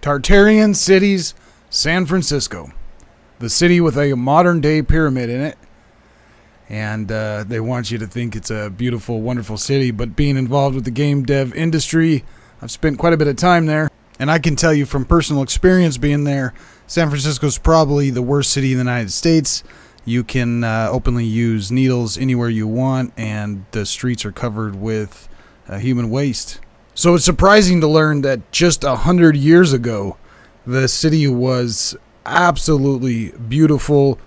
Tartarian cities, San Francisco. The city with a modern-day pyramid in it. And they want you to think it's a beautiful, wonderful city. But being involved with the game dev industry, I've spent quite a bit of time there. And I can tell you from personal experience being there, San Francisco's probably the worst city in the United States. You can openly use needles anywhere you want, and the streets are covered with human waste. So it's surprising to learn that just 100 years ago, the city was absolutely beautiful.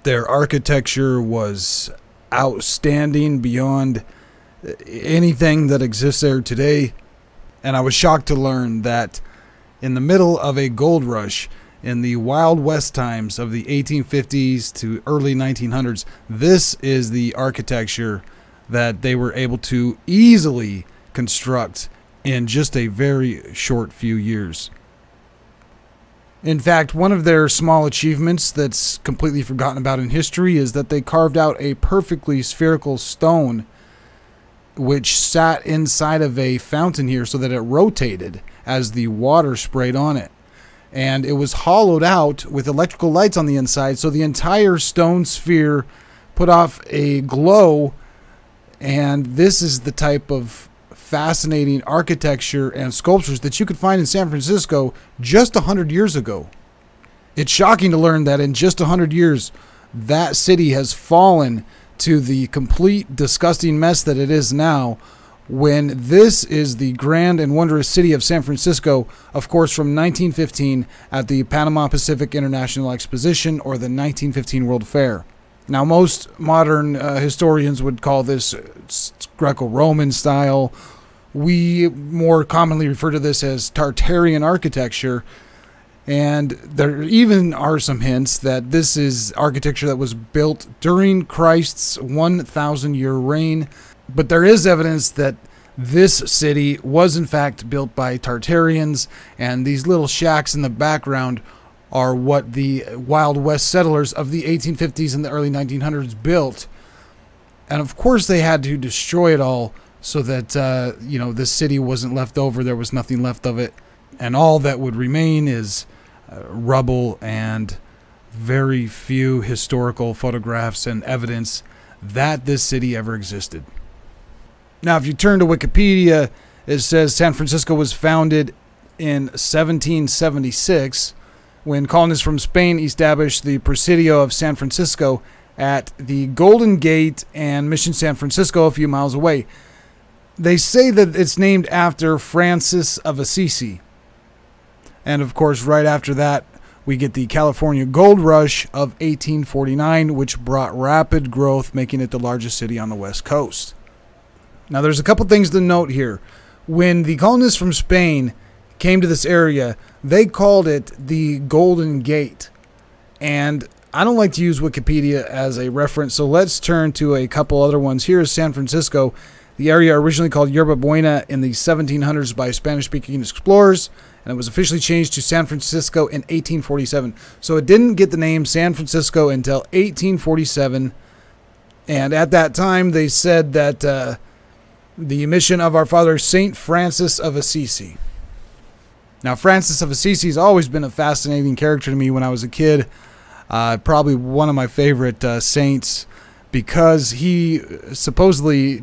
Their architecture was outstanding beyond anything that exists there today. And I was shocked to learn that in the middle of a gold rush, in the Wild West times of the 1850s to early 1900s, this is the architecture that they were able to easily construct in just a very short few years. In fact, one of their small achievements that's completely forgotten about in history is that they carved out a perfectly spherical stone which sat inside of a fountain here so that it rotated as the water sprayed on it. And it was hollowed out with electrical lights on the inside, so the entire stone sphere put off a glow. And this is the type of fascinating architecture and sculptures that you could find in San Francisco just 100 years ago. It's shocking to learn that in just 100 years, that city has fallen to the complete disgusting mess that it is now, when this is the grand and wondrous city of San Francisco, of course, from 1915 at the Panama Pacific International Exposition, or the 1915 World Fair. Now, most modern historians would call this Greco-Roman style. We more commonly refer to this as Tartarian architecture. And there even are some hints that this is architecture that was built during Christ's 1,000-year reign. But there is evidence that this city was in fact built by Tartarians, and these little shacks in the background are what the Wild West settlers of the 1850s and the early 1900s built. And of course they had to destroy it all so that, this city wasn't left over. There was nothing left of it. And all that would remain is rubble and very few historical photographs and evidence that this city ever existed. Now, if you turn to Wikipedia, it says San Francisco was founded in 1776 when colonists from Spain established the Presidio of San Francisco at the Golden Gate and Mission San Francisco, a few miles away. They say that it's named after Francis of Assisi. And of course, right after that, we get the California Gold Rush of 1849, which brought rapid growth, making it the largest city on the West Coast. Now, there's a couple things to note here. When the colonists from Spain came to this area, they called it the Golden Gate. And I don't like to use Wikipedia as a reference, so let's turn to a couple other ones. Here is San Francisco, the area originally called Yerba Buena in the 1700s by Spanish-speaking explorers, and it was officially changed to San Francisco in 1847. So it didn't get the name San Francisco until 1847, and at that time they said that the mission of our father, St. Francis of Assisi. Now, Francis of Assisi has always been a fascinating character to me when I was a kid. Probably one of my favorite saints, because he supposedly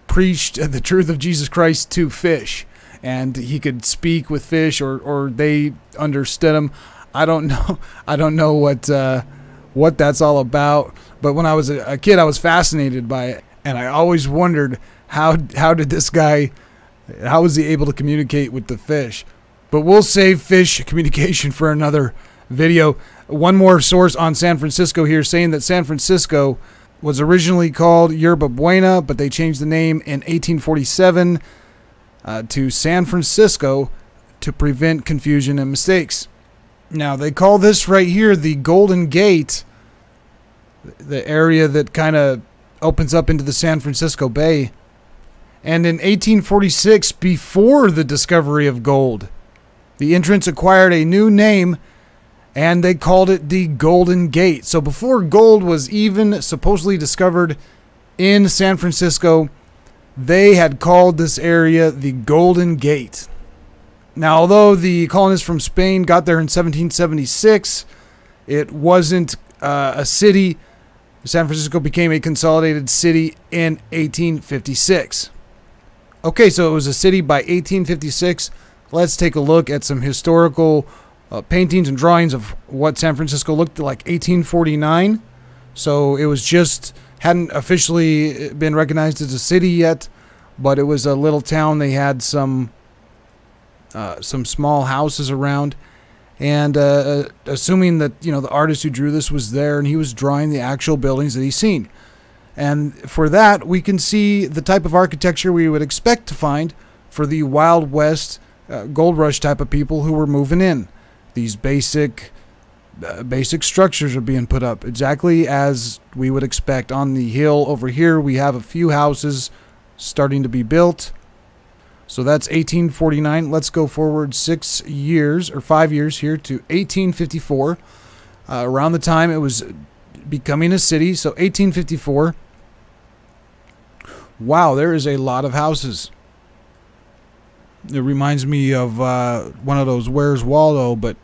preached the truth of Jesus Christ to fish. And he could speak with fish, or they understood him. I don't know what that's all about. But when I was a kid, I was fascinated by it, and I always wondered how did this guy, how was he able to communicate with the fish? But we'll save fish communication for another video. One more source on San Francisco here, saying that San Francisco was originally called Yerba Buena, but they changed the name in 1847 to San Francisco to prevent confusion and mistakes. Now, they call this right here the Golden Gate, the area that kind of opens up into the San Francisco Bay. And in 1846, before the discovery of gold, the entrance acquired a new name, and they called it the Golden Gate. So before gold was even supposedly discovered in San Francisco, they had called this area the Golden Gate. Now, although the colonists from Spain got there in 1776, it wasn't a city. San Francisco became a consolidated city in 1856. Okay, so it was a city by 1856. Let's take a look at some historical paintings and drawings of what San Francisco looked like 1849. So it was just, hadn't officially been recognized as a city yet, but it was a little town. They had some small houses around, and assuming that, you know, the artist who drew this was there and he was drawing the actual buildings that he's seen. And for that, we can see the type of architecture we would expect to find for the Wild West gold rush type of people who were moving in. These basic structures are being put up exactly as we would expect. On the hill over here, we have a few houses starting to be built. So that's 1849. Let's go forward 6 years or 5 years here to 1854. Around the time it was becoming a city. So 1854. Wow, there is a lot of houses. It reminds me of one of those Where's Waldo, but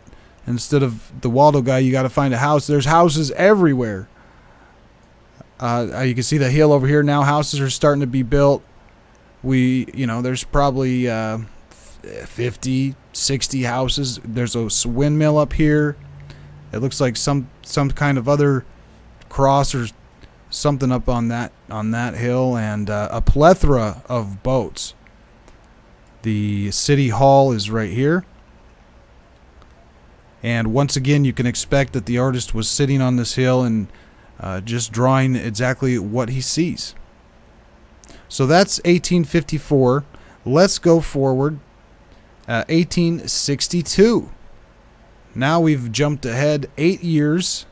instead of the Waldo guy, you got to find a house. There's houses everywhere. You can see the hill over here. Now houses are starting to be built. There's probably 50, 60 houses. There's a windmill up here. It looks like some kind of other cross or something up on that hill, and a plethora of boats. The city hall is right here. And once again, you can expect that the artist was sitting on this hill and just drawing exactly what he sees. So that's 1854. Let's go forward. 1862. Now we've jumped ahead 8 years.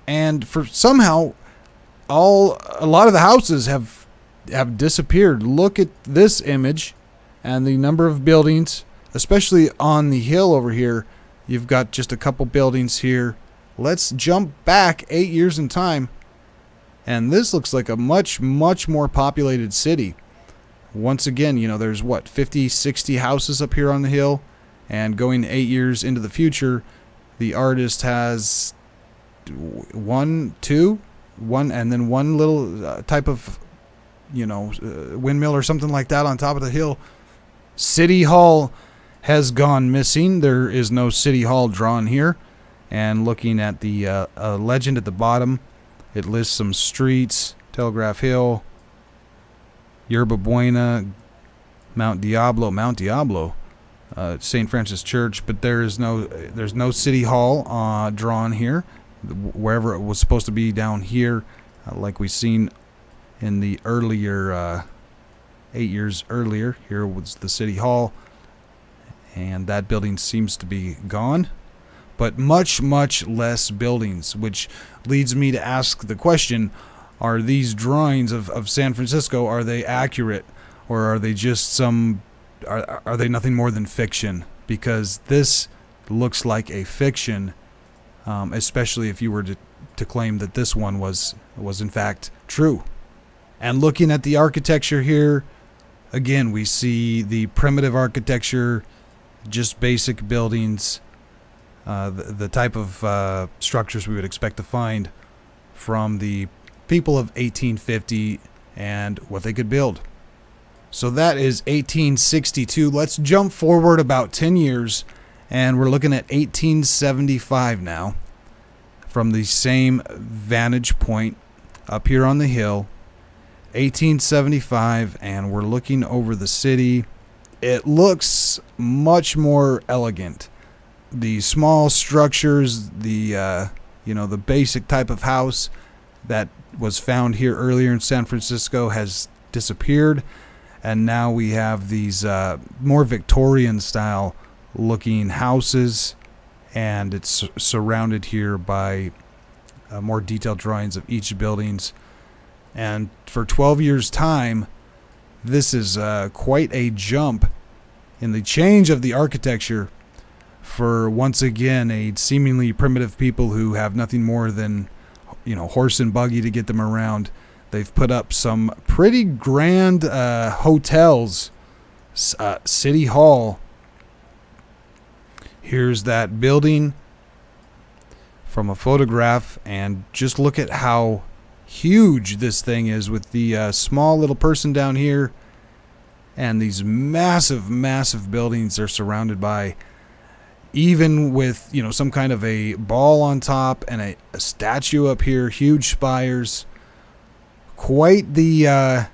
And for somehow, a lot of the houses have disappeared. Look at this image and the number of buildings, especially on the hill over here. You've got just a couple buildings here. Let's jump back 8 years in time. And this looks like a much, much more populated city. Once again, there's what, 50, 60 houses up here on the hill. And going 8 years into the future, the artist has one, and then one little type of, windmill or something like that on top of the hill. City Hall has gone missing. There is no City Hall drawn here. And looking at the legend at the bottom, it lists some streets: Telegraph Hill, Yerba Buena, Mount Diablo, St. Francis Church, but there's no City Hall drawn here. Wherever it was supposed to be down here, like we've seen in the earlier 8 years earlier. Here was the City Hall, and that building seems to be gone. But much, much less buildings, which leads me to ask the question, are these drawings of San Francisco, are they accurate, or are they just are they nothing more than fiction? Because this looks like a fiction, especially if you were to claim that this one was in fact true. And looking at the architecture here, again, we see the primitive architecture, just basic buildings, the type of structures we would expect to find from the people of 1850 and what they could build. So that is 1862. Let's jump forward about 10 years, and we're looking at 1875 now, from the same vantage point up here on the hill. 1875, and we're looking over the city. It looks much more elegant. The small structures, the basic type of house that was found here earlier in San Francisco has disappeared, and now we have these more Victorian style looking houses, and it's surrounded here by more detailed drawings of each buildings. And for 12 years' time, this is quite a jump in the change of the architecture for, once again, a seemingly primitive people who have nothing more than, horse and buggy to get them around. They've put up some pretty grand hotels City Hall. Here's that building from a photograph, and just look at how huge this thing is, with the small little person down here, and these massive, massive buildings they're surrounded by, even with, you know, some kind of a ball on top and a statue up here, huge spires. Quite the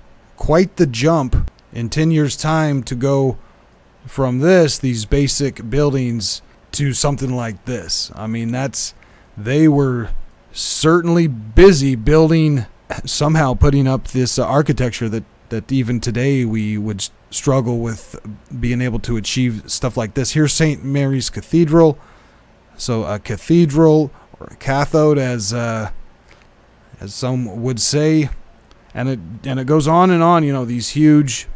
jump in 10 years' time to go from these basic buildings to something like this. I mean, they were certainly busy building, somehow putting up this architecture that even today we would struggle with being able to achieve stuff like this. Here's St. Mary's Cathedral. So a cathedral, or a cathode, as some would say, and it goes on and on. You know, these huge,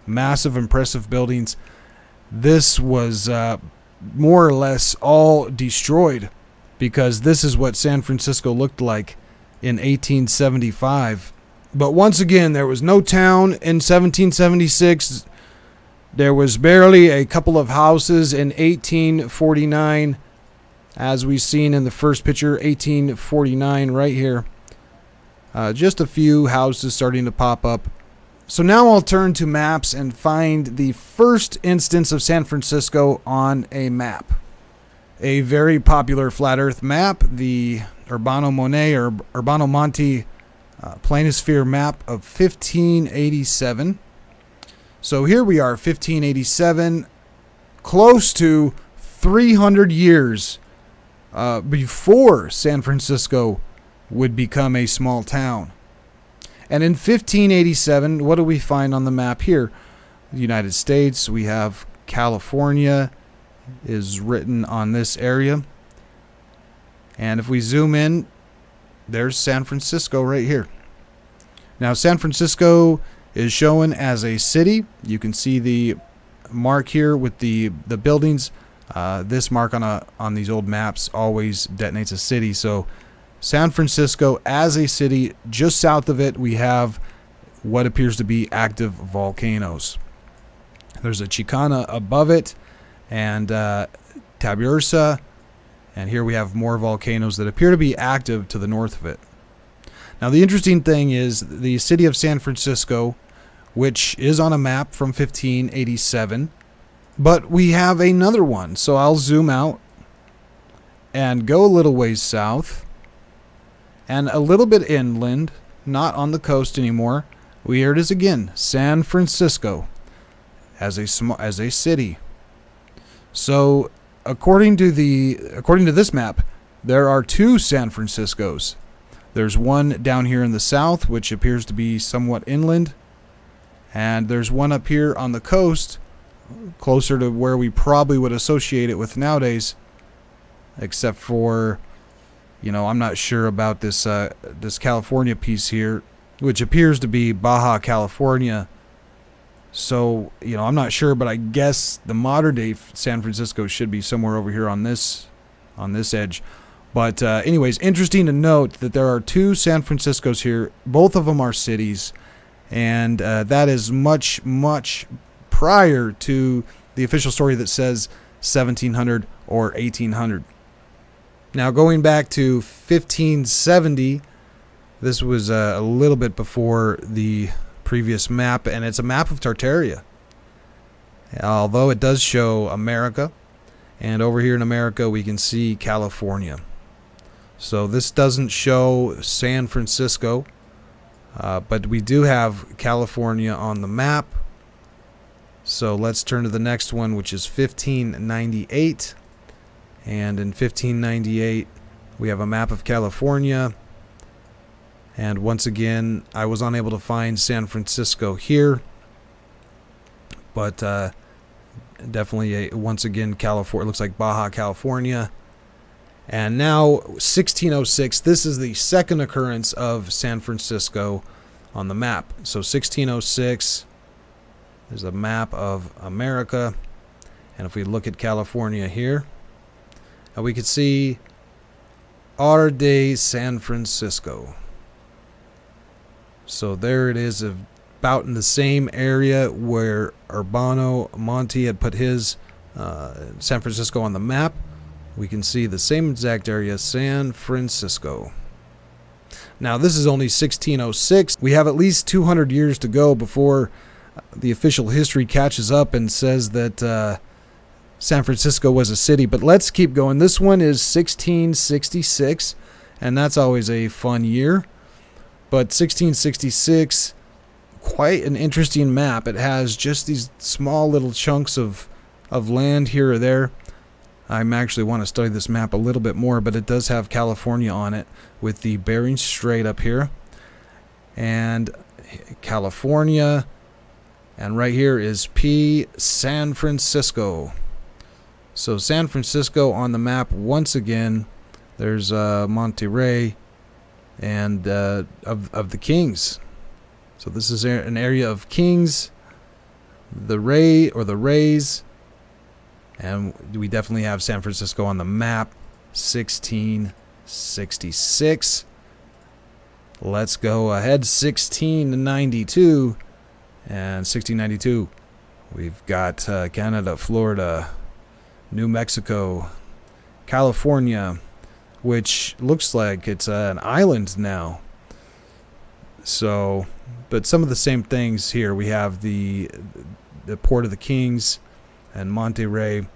massive, impressive buildings. This was more or less all destroyed, because this is what San Francisco looked like in 1875. But once again, there was no town in 1776. There was barely a couple of houses in 1849, as we've seen in the first picture, 1849 right here. Just a few houses starting to pop up. So now I'll turn to maps and find the first instance of San Francisco on a map. A very popular flat earth map, the Urbano Monet or Urbano Monti planisphere map of 1587. So here we are, 1587, close to 300 years before San Francisco would become a small town. And in 1587, what do we find on the map here? The United States, we have California is written on this area. And if we zoom in, there's San Francisco right here. Now, San Francisco is shown as a city. You can see the mark here with the buildings. This mark on these old maps always detonates a city. So San Francisco as a city. Just south of it, we have what appears to be active volcanoes. There's a Chicana above it, and Tiburcia, and here we have more volcanoes that appear to be active to the north of it. Now, the interesting thing is the city of San Francisco, which is on a map from 1587, but we have another one. So I'll zoom out and go a little ways south and a little bit inland, not on the coast anymore. Here it is again, San Francisco as a city. So according to this map, there are two San Franciscos. There's one down here in the south, which appears to be somewhat inland, and there's one up here on the coast, closer to where we probably would associate it with nowadays, except for, you know, I'm not sure about this this California piece here, which appears to be Baja California. So, you know, I'm not sure, but I guess the modern day San Francisco should be somewhere over here on this edge. But anyways, interesting to note that there are two San Franciscos here. Both of them are cities, and that is much, much prior to the official story that says 1700 or 1800. Now, going back to 1570, this was a little bit before the previous map, and it's a map of Tartaria. Although it does show America, and over here in America we can see California. So this doesn't show San Francisco, but we do have California on the map. So let's turn to the next one, which is 1598. And in 1598, we have a map of California. And once again, I was unable to find San Francisco here. But definitely, once again, California. It looks like Baja California. And now, 1606, this is the second occurrence of San Francisco on the map. So 1606 is a map of America. And if we look at California here, we could see Our Day San Francisco. So there it is, about in the same area where Urbano Monti had put his San Francisco on the map. We can see the same exact area, San Francisco. Now, this is only 1606. We have at least 200 years to go before the official history catches up and says that San Francisco was a city. But let's keep going. This one is 1666, and that's always a fun year. But 1666, quite an interesting map. It has just these small little chunks of land here or there. I actually want to study this map a little bit more, but it does have California on it with the Bering Strait up here. And California. And right here is P, San Francisco. So San Francisco on the map once again. There's Monterey and of the Kings. So this is an area of Kings, the Rays. And we definitely have San Francisco on the map. 1666. Let's go ahead. 1692. And 1692. We've got Canada, Florida, New Mexico, California, which looks like it's an island now. So, but some of the same things here. We have the Port of the Kings and Monterey,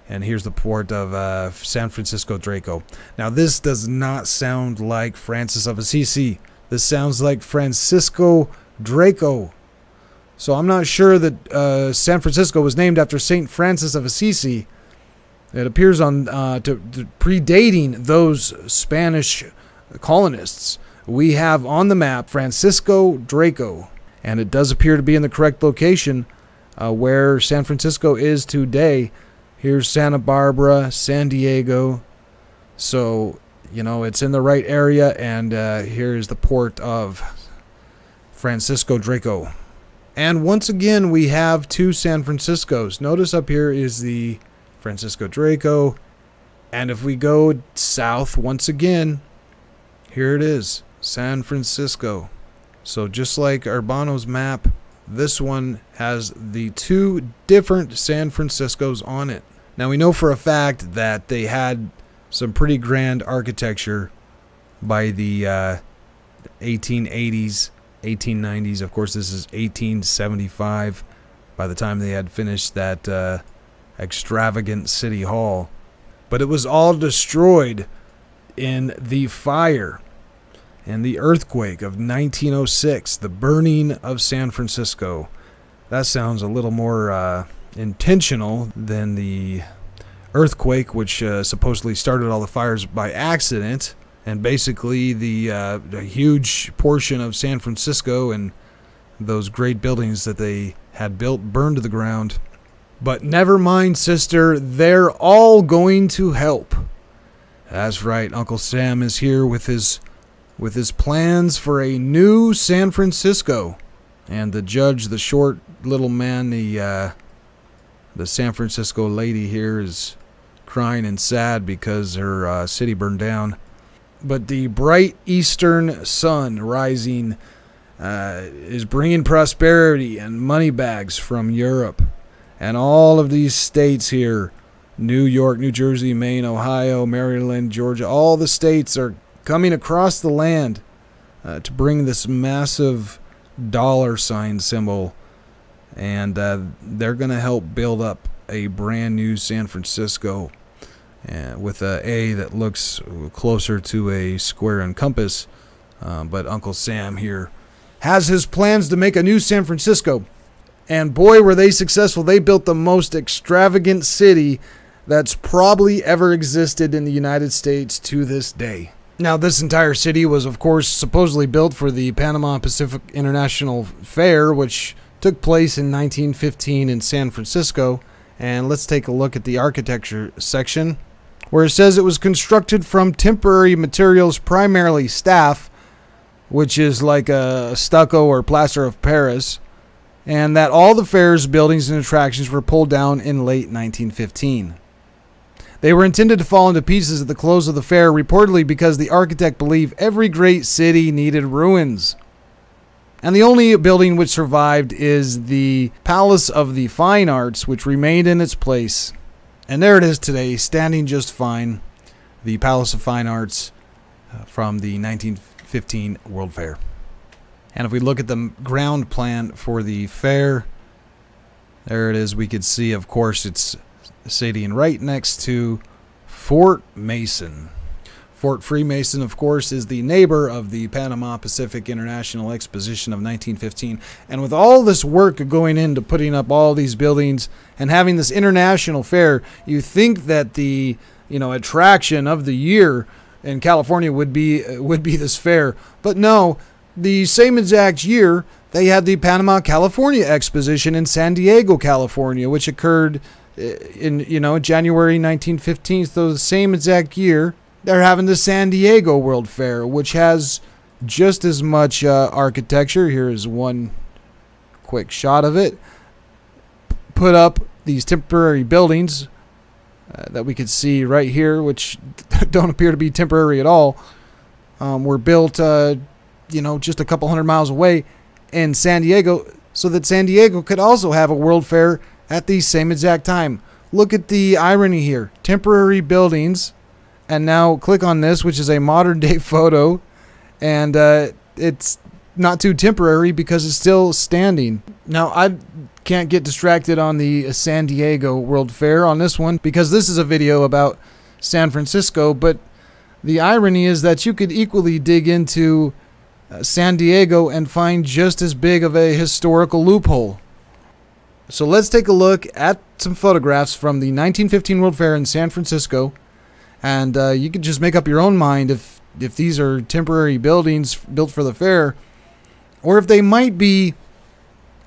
and here's the port of San Francisco Draco. Now, this does not sound like Francis of Assisi. This sounds like Francisco Draco. So I'm not sure that San Francisco was named after Saint Francis of Assisi. It appears on to predating those Spanish colonists. We have on the map Francisco Draco, and it does appear to be in the correct location where San Francisco is today. Here's Santa Barbara, San Diego. So, you know, it's in the right area, and here's the port of Francisco Draco. And once again, we have two San Franciscos. Notice up here is the Francisco Draco. And if we go south once again, here it is, San Francisco. So just like Urbano's map, this one has the two different San Franciscos on it. Now we know for a fact that they had some pretty grand architecture by the 1880s, 1890s. Of course, this is 1875 by the time they had finished that extravagant city hall. But it was all destroyed in the fire and the earthquake of 1906, the burning of San Francisco. That sounds a little more intentional than the earthquake, which supposedly started all the fires by accident, and basically the huge portion of San Francisco and those great buildings that they had built burned to the ground. But never mind, sister, they're all going to help. That's right, Uncle Sam is here with his plans for a new San Francisco. And the judge, the short little man, the San Francisco lady here is crying and sad because her city burned down. But the bright eastern sun rising is bringing prosperity and money bags from Europe. And all of these states here, New York, New Jersey, Maine, Ohio, Maryland, Georgia, all the states are coming across the land to bring this massive dollar sign symbol. And they're going to help build up a brand new San Francisco with an A that looks closer to a square and compass. But Uncle Sam here has his plans to make a new San Francisco. And boy, were they successful. They built the most extravagant city that's probably ever existed in the United States to this day. Now, this entire city was, of course, supposedly built for the Panama Pacific International Fair, which took place in 1915 in San Francisco. And let's take a look at the architecture section, where it says it was constructed from temporary materials, primarily staff, which is like a stucco or plaster of Paris, and that all the fair's buildings and attractions were pulled down in late 1915. They were intended to fall into pieces at the close of the fair, reportedly because the architect believed every great city needed ruins. And the only building which survived is the Palace of the Fine Arts, which remained in its place. And there it is today, standing just fine. The Palace of Fine Arts from the 1915 World Fair. And if we look at the ground plan for the fair, there it is. We could see, of course, it's sitting right next to Fort Mason. Fort Freemason, of course, is the neighbor of the Panama Pacific International Exposition of 1915. And with all this work going into putting up all these buildings and having this international fair, you think that the attraction of the year in California would be this fair. But no, the same exact year they had the Panama California Exposition in San Diego, California, which occurred in January 1915. So the same exact year they're having the San Diego World Fair, which has just as much architecture. Here is one quick shot of it. Put up these temporary buildings that we could see right here, which don't appear to be temporary at all. Were built, just a couple hundred miles away in San Diego, so that San Diego could also have a World Fair at the same exact time. Look at the irony here. Temporary buildings. And now click on this, which is a modern day photo, and it's not too temporary because it's still standing. Now, I can't get distracted on the San Diego World Fair on this one because this is a video about San Francisco, but the irony is that you could equally dig into San Diego and find just as big of a historical loophole. So let's take a look at some photographs from the 1915 World Fair in San Francisco. And you can just make up your own mind if these are temporary buildings built for the fair, or if they might be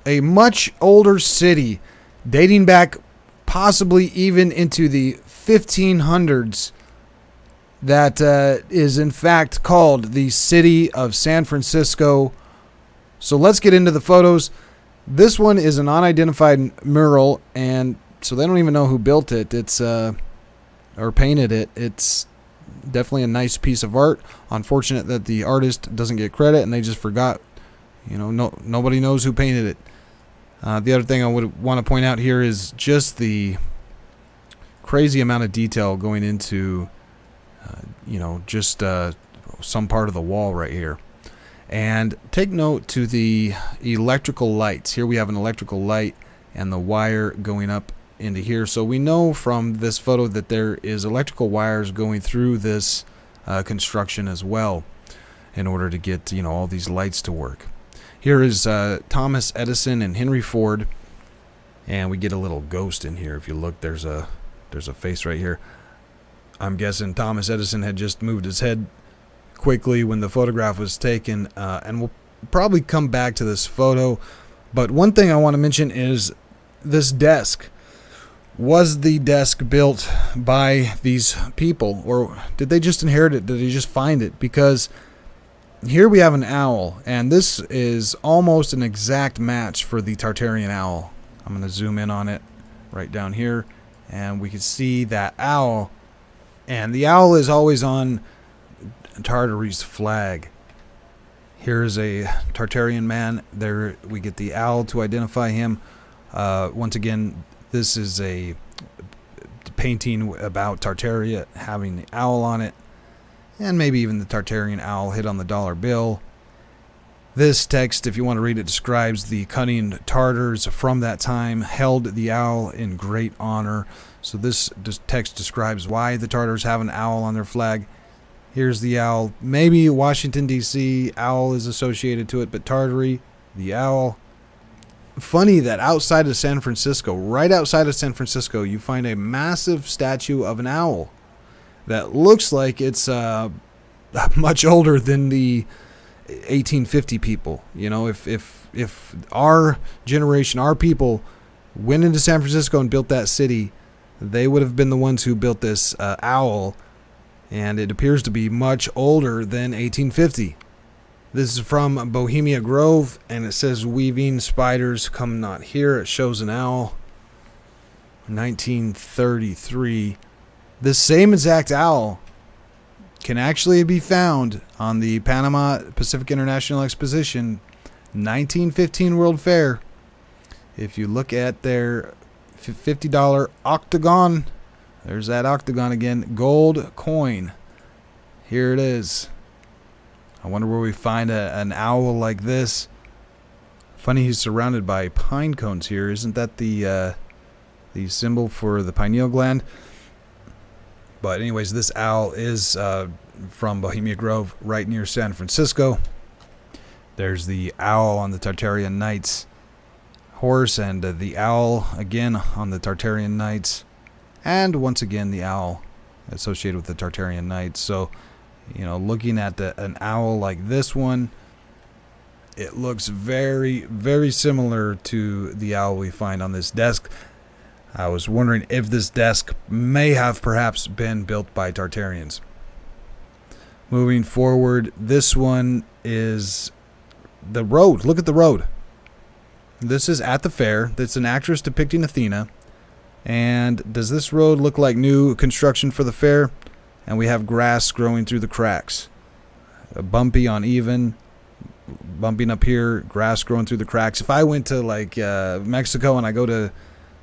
a much older city dating back possibly even into the 1500s that is in fact called the City of San Francisco. So let's get into the photos. This one is an unidentified mural, and so they don't even know who built it. It's or painted it. It's definitely a nice piece of art. Unfortunate that the artist doesn't get credit and they just forgot. Nobody knows who painted it. The other thing I would want to point out here is just the crazy amount of detail going into some part of the wall right here. And take note to the electrical lights. Here we have an electrical light and the wire going up into here. So we know from this photo that there is electrical wires going through this construction as well in order to get all these lights to work. Here is Thomas Edison and Henry Ford, and we get a little ghost in here. If you look, there's a face right here. I'm guessing Thomas Edison had just moved his head quickly when the photograph was taken, and we'll probably come back to this photo. But one thing I want to mention is this desk. Was the desk built by these people, or did they just inherit it? Did they just find it? Because here we have an owl, and this is almost an exact match for the Tartarian Owl. I'm going to zoom in on it right down here, and we can see that owl, and the owl is always on Tartary's flag. Here's a Tartarian man. There we get the owl to identify him. Once again, this is a painting about Tartaria having the owl on it, and maybe even the Tartarian owl hid on the dollar bill. This text, if you want to read it, describes the cunning Tartars from that time held the owl in great honor. So this text describes why the Tartars have an owl on their flag. Here's the owl. Maybe Washington, D.C. owl is associated to it, but Tartary, the owl. Funny that outside of San Francisco, right outside of San Francisco, you find a massive statue of an owl that looks like it's much older than the 1850 people. If our generation, our people, went into San Francisco and built that city, they would have been the ones who built this owl, and it appears to be much older than 1850. This is from Bohemia Grove, and it says, "Weaving spiders come not here." It shows an owl. 1933. This same exact owl can actually be found on the Panama Pacific International Exposition 1915 World Fair. If you look at their $50 octagon, there's that octagon again, gold coin. Here it is. I wonder where we find an owl like this. Funny he's surrounded by pine cones here. Isn't that the symbol for the pineal gland? But anyways, this owl is from Bohemia Grove, right near San Francisco. There's the owl on the Tartarian Knights horse, and the owl again on the Tartarian Knights, and once again the owl associated with the Tartarian Knights. So, you know, looking at an owl like this one, it looks very, very similar to the owl we find on this desk. I was wondering if this desk may have perhaps been built by Tartarians. Moving forward, this one is the road. Look at the road. This is at the fair. That's an actress depicting Athena. And does this road look like new construction for the fair? And we have grass growing through the cracks. Bumpy, uneven. Bumping up here, grass growing through the cracks. If I went to like Mexico and I go to,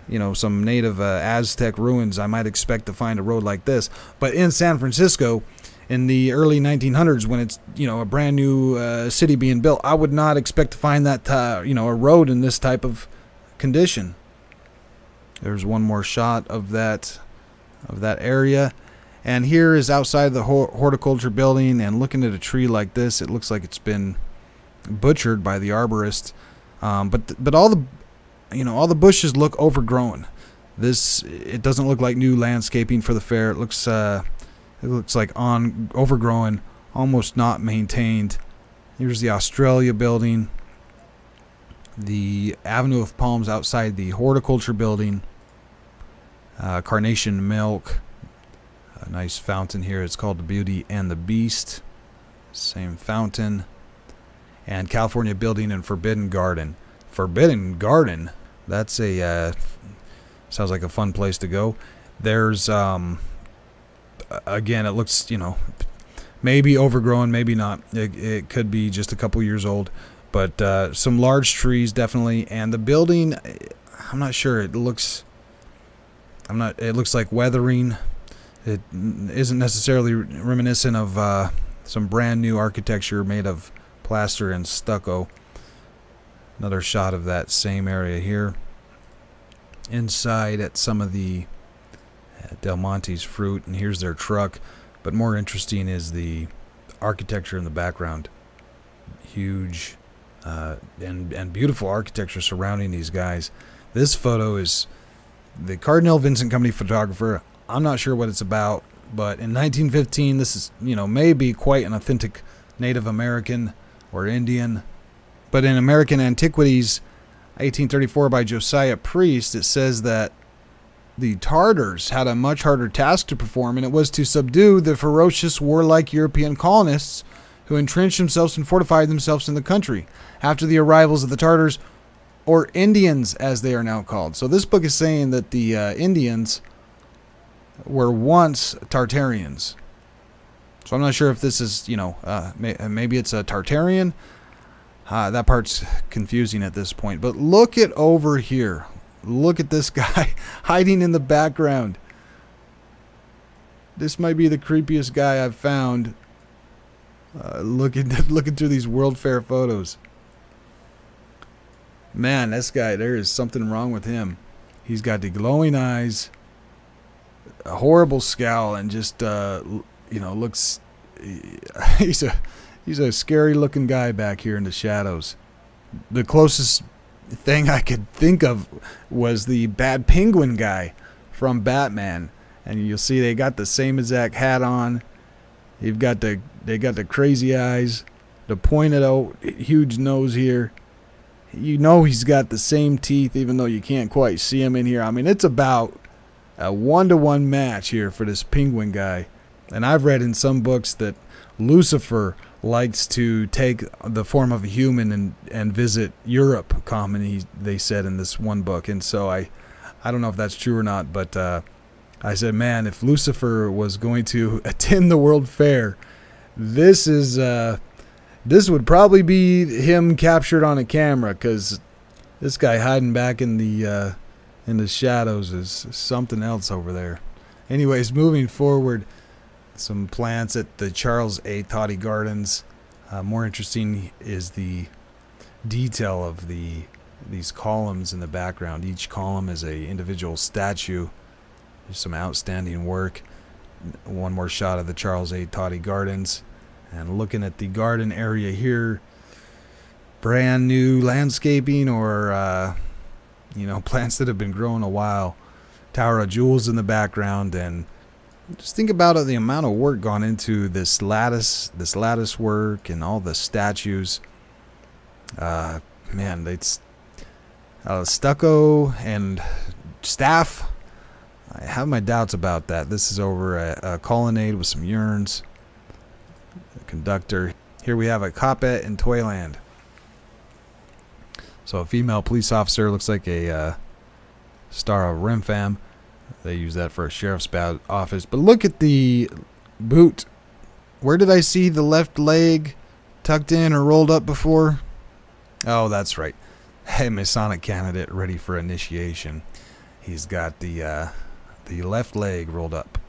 you know, some native Aztec ruins, I might expect to find a road like this. But in San Francisco, in the early 1900s, when it's, you know, a brand new city being built, I would not expect to find that, you know, a road in this type of condition. There's one more shot of that area. And here is outside the horticulture building, and looking at a tree like this, it looks like it's been butchered by the arborist. But all the, you know, all the bushes look overgrown. It doesn't look like new landscaping for the fair. It looks like overgrown, almost not maintained. Here's the Australia building, the Avenue of Palms outside the horticulture building, Carnation Milk, a nice fountain here. It's called the Beauty and the Beast, same fountain, and California Building and Forbidden Garden. Forbidden Garden, that's a sounds like a fun place to go. There's again, it looks, you know, maybe overgrown, maybe not. It could be just a couple years old, but some large trees definitely. And the building, I'm not sure. It looks like weathering. It isn't necessarily reminiscent of some brand new architecture made of plaster and stucco. Another shot of that same area here. Inside at some of the Del Monte's fruit, and here's their truck. But more interesting is the architecture in the background. Huge and beautiful architecture surrounding these guys. This photo is the Cardinal Vincent Company photographer. I'm not sure what it's about, but in 1915, this is, you know, maybe quite an authentic Native American or Indian. But in American Antiquities, 1834, by Josiah Priest, it says that the Tartars had a much harder task to perform, and it was to subdue the ferocious, warlike European colonists who entrenched themselves and fortified themselves in the country after the arrivals of the Tartars, or Indians as they are now called. So this book is saying that the Indians were once Tartarians. So I'm not sure if this is, you know, maybe it's a Tartarian. That part's confusing at this point. But look at over here. Look at this guy hiding in the background. This might be the creepiest guy I've found. Looking through these World Fair photos. Man, this guy, there is something wrong with him. He's got the glowing eyes, a horrible scowl, and just you know, looks. He's a scary looking guy back here in the shadows. The closest thing I could think of was the Bad Penguin guy from Batman, and you'll see they got the same exact hat on. They got the crazy eyes, the pointed out huge nose here. You know he's got the same teeth, even though you can't quite see him in here. I mean, it's about a 1-to-1 match here for this penguin guy. And I've read in some books that Lucifer likes to take the form of a human and visit Europe, they said in this one book. And so I don't know if that's true or not, but I said, man, if Lucifer was going to attend the World Fair, this is This would probably be him captured on a camera, because this guy hiding back in the shadows is something else over there. Anyways, moving forward, some plants at the Charles A. Toddy Gardens. More interesting is the detail of these columns in the background. Each column is a individual statue. There's some outstanding work. One more shot of the Charles A. Toddy Gardens. And looking at the garden area here, brand new landscaping, or you know, plants that have been growing a while. Tower of Jewels in the background, and just think about it, the amount of work gone into this lattice work and all the statues. Man, it's stucco and staff. I have my doubts about that. This is over a colonnade with some urns, a conductor. Here we have a Coppet in Toyland. So a female police officer, looks like a star of Rimfam. They use that for a sheriff's office. But look at the boot. Where did I see the left leg tucked in or rolled up before? Oh, that's right. Hey, Masonic candidate ready for initiation. He's got the left leg rolled up.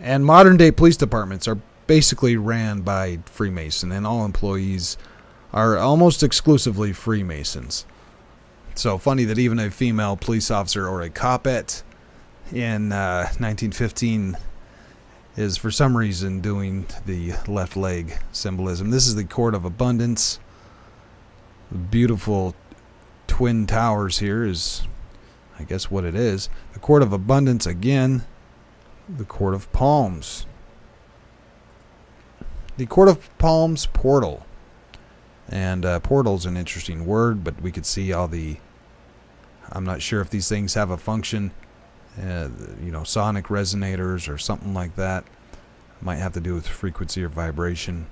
And modern day police departments are basically ran by Freemason, and all employees are almost exclusively Freemasons. So funny that even a female police officer, or a Coppet, in 1915 is for some reason doing the left leg symbolism. This is the Court of Abundance. The beautiful twin towers here is, I guess, what it is. The Court of Abundance again. The Court of Palms. The Court of Palms portal. And portal's an interesting word, but we could see all the, I'm not sure if these things have a function, you know, sonic resonators or something like that. Might have to do with frequency or vibration.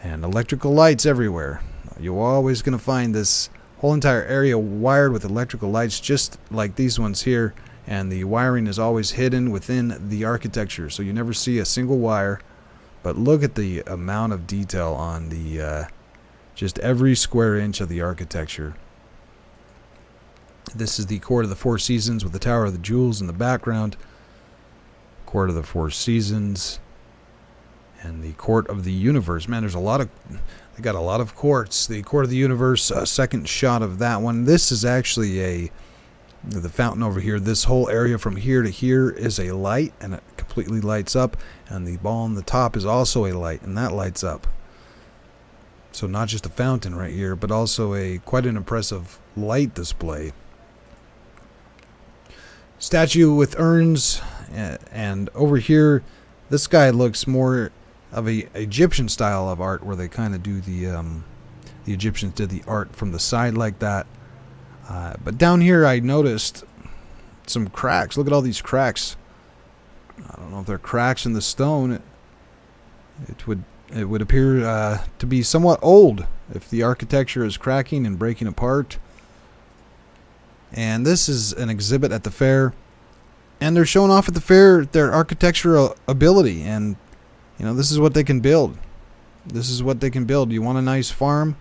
And electrical lights everywhere. You're always going to find this whole entire area wired with electrical lights, just like these ones here. And the wiring is always hidden within the architecture, so you never see a single wire. But look at the amount of detail on the just every square inch of the architecture. This is the Court of the Four Seasons with the Tower of the Jewels in the background. Court of the Four Seasons. And the Court of the Universe. Man, there's a lot of, they got a lot of courts. The Court of the Universe, second shot of that one. This is actually the fountain over here. This whole area from here to here is a light, and it completely lights up. And the ball on the top is also a light, and that lights up. So not just a fountain right here, but also quite an impressive light display. Statue with urns, and over here, this guy looks more of a Egyptian style of art, where they kind of do the Egyptians did the art from the side like that. But down here, I noticed some cracks. Look at all these cracks. I don't know if they're cracks in the stone. It would appear to be somewhat old if the architecture is cracking and breaking apart. And this is an exhibit at the fair, and they're showing off at the fair their architectural ability, and you know, this is what they can build. This is what they can build. You want a nice farm?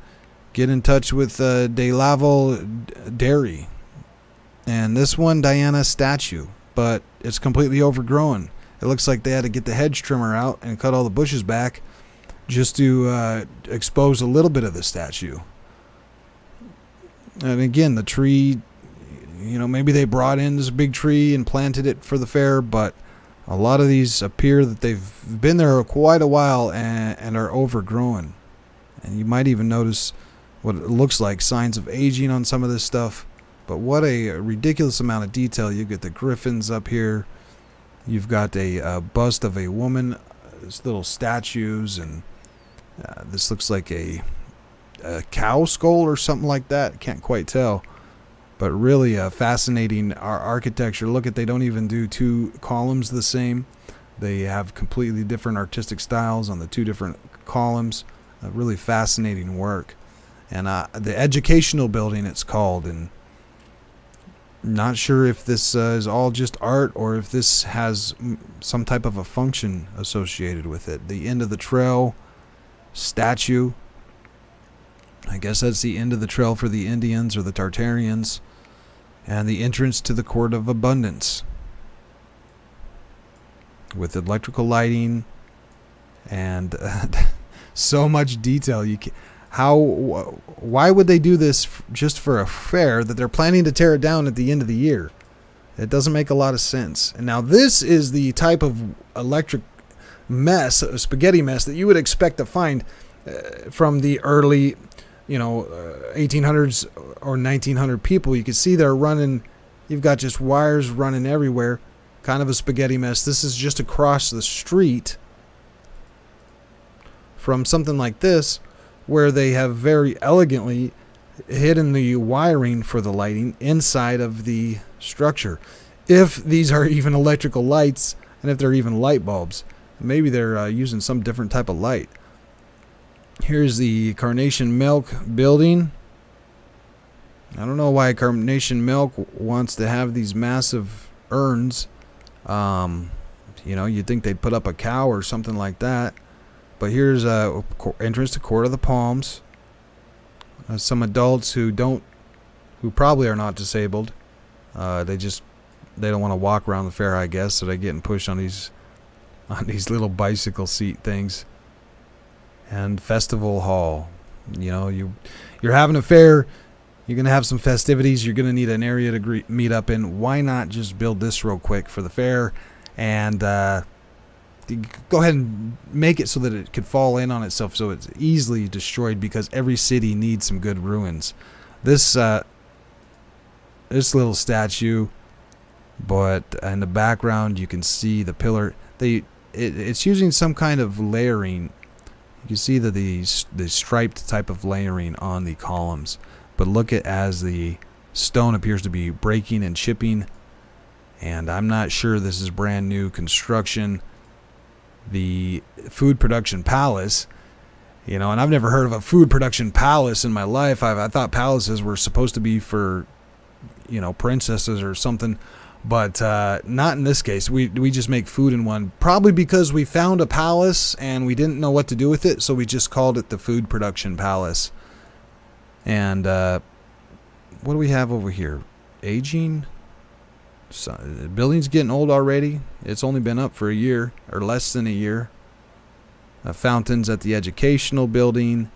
Get in touch with De Laval Dairy. And this one, Diana statue, but it's completely overgrown. It looks like they had to get the hedge trimmer out and cut all the bushes back just to expose a little bit of the statue. And again, the tree, you know, maybe they brought in this big tree and planted it for the fair, but a lot of these appear that they've been there quite a while and are overgrown. And you might even notice what it looks like signs of aging on some of this stuff. But what a ridiculous amount of detail. You get the griffins up here. You've got a bust of a woman, these little statues, and this looks like a cow skull or something like that. Can't quite tell. But really fascinating architecture. Look at, they don't even do two columns the same. They have completely different artistic styles on the two different columns. Really fascinating work. And the educational building, it's called. And not sure if this is all just art or if this has some type of a function associated with it. The end of the trail statue. I guess that's the end of the trail for the Indians or the Tartarians. And the entrance to the Court of Abundance. With electrical lighting and so much detail. Why would they do this just for a fair that they're planning to tear it down at the end of the year? It doesn't make a lot of sense. And now this is the type of electric mess, a spaghetti mess, that you would expect to find from the early, 1800s or 1900 people. You can see they're running, you've got just wires running everywhere, kind of a spaghetti mess. This is just across the street from something like this, where they have very elegantly hidden the wiring for the lighting inside of the structure. If these are even electrical lights, and if they're even light bulbs, maybe they're using some different type of light. Here's the Carnation Milk building. I don't know why Carnation Milk wants to have these massive urns. You'd think they'd put up a cow or something like that. But here's a entrance to Court of the Palms. Some adults who probably are not disabled. They don't want to walk around the fair, I guess, so they're getting pushed on these little bicycle seat things. And Festival Hall. You're having a fair. You're gonna have some festivities. You're gonna need an area to meet up in. Why not just build this real quick for the fair, and go ahead and make it so that it could fall in on itself, so it's easily destroyed, because every city needs some good ruins. This little statue, but in the background you can see the pillar. It's using some kind of layering. You can see that the striped type of layering on the columns, but look at as the stone appears to be breaking and chipping, and I'm not sure this is brand new construction. The food production palace, and I've never heard of a food production palace in my life. I thought palaces were supposed to be for, princesses or something, but not in this case. We just make food in one, probably because we found a palace and we didn't know what to do with it, so we just called it the food production palace. And what do we have over here? Aging. So, the building's getting old already. It's only been up for a year, or less than a year. Fountains at the educational building.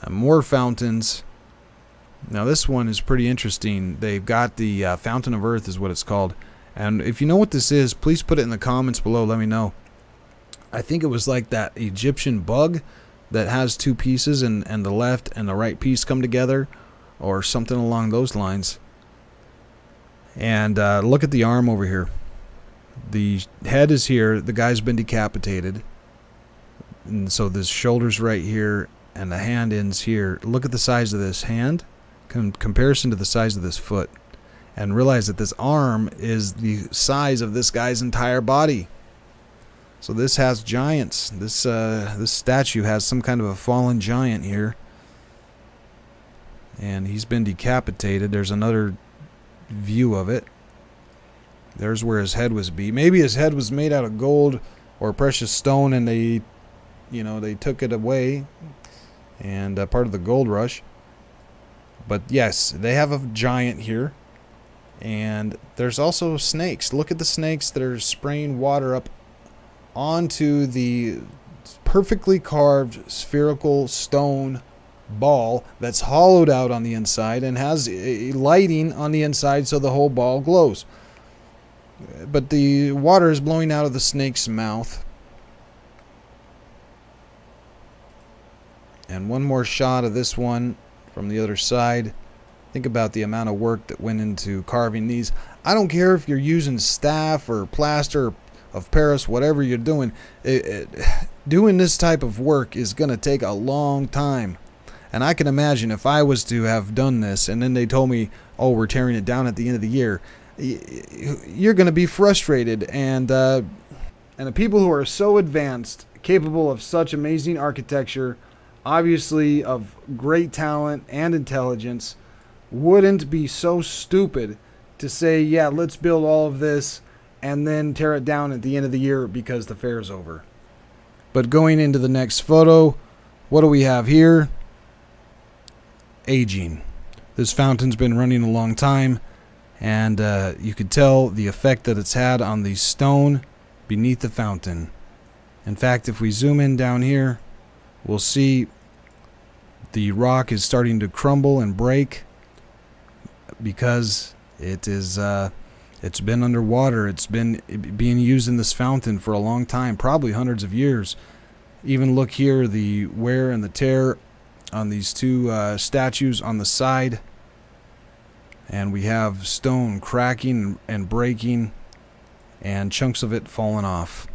More fountains. Now this one is pretty interesting. They've got the Fountain of Earth is what it's called. And if you know what this is, please put it in the comments below. Let me know. I think it was like that Egyptian bug that has two pieces, and the left and the right piece come together, or something along those lines. And look at the arm over here. The head is here. The guy's been decapitated. And so the shoulder's right here, and the hand ends here. Look at the size of this hand comparison to the size of this foot. And realize that this arm is the size of this guy's entire body. So this has giants. This statue has some kind of a fallen giant here. And he's been decapitated. There's another view of it. There's where his head was be. Maybe his head was made out of gold or precious stone, and they took it away, and part of the gold rush. But yes, they have a giant here, and there's also snakes. Look at the snakes that are spraying water up onto the perfectly carved spherical stone ball that's hollowed out on the inside and has lighting on the inside so the whole ball glows. But the water is blowing out of the snake's mouth. And one more shot of this one from the other side. Think about the amount of work that went into carving these. I don't care if you're using staff or plaster of Paris, whatever you're doing. Doing this type of work is going to take a long time. And I can imagine if I was to have done this and then they told me, oh, we're tearing it down at the end of the year, you're going to be frustrated. And the people who are so advanced, capable of such amazing architecture, obviously of great talent and intelligence, wouldn't be so stupid to say, yeah, let's build all of this and then tear it down at the end of the year because the fair's over. But going into the next photo, what do we have here? aging. This fountain's been running a long time, and you could tell the effect that it's had on the stone beneath the fountain. In fact, if we zoom in down here, we'll see the rock is starting to crumble and break because it's been underwater. It's been being used in this fountain for a long time, probably hundreds of years. Even look here, the wear and the tear on these two statues on the side. And we have stone cracking and breaking and chunks of it falling off.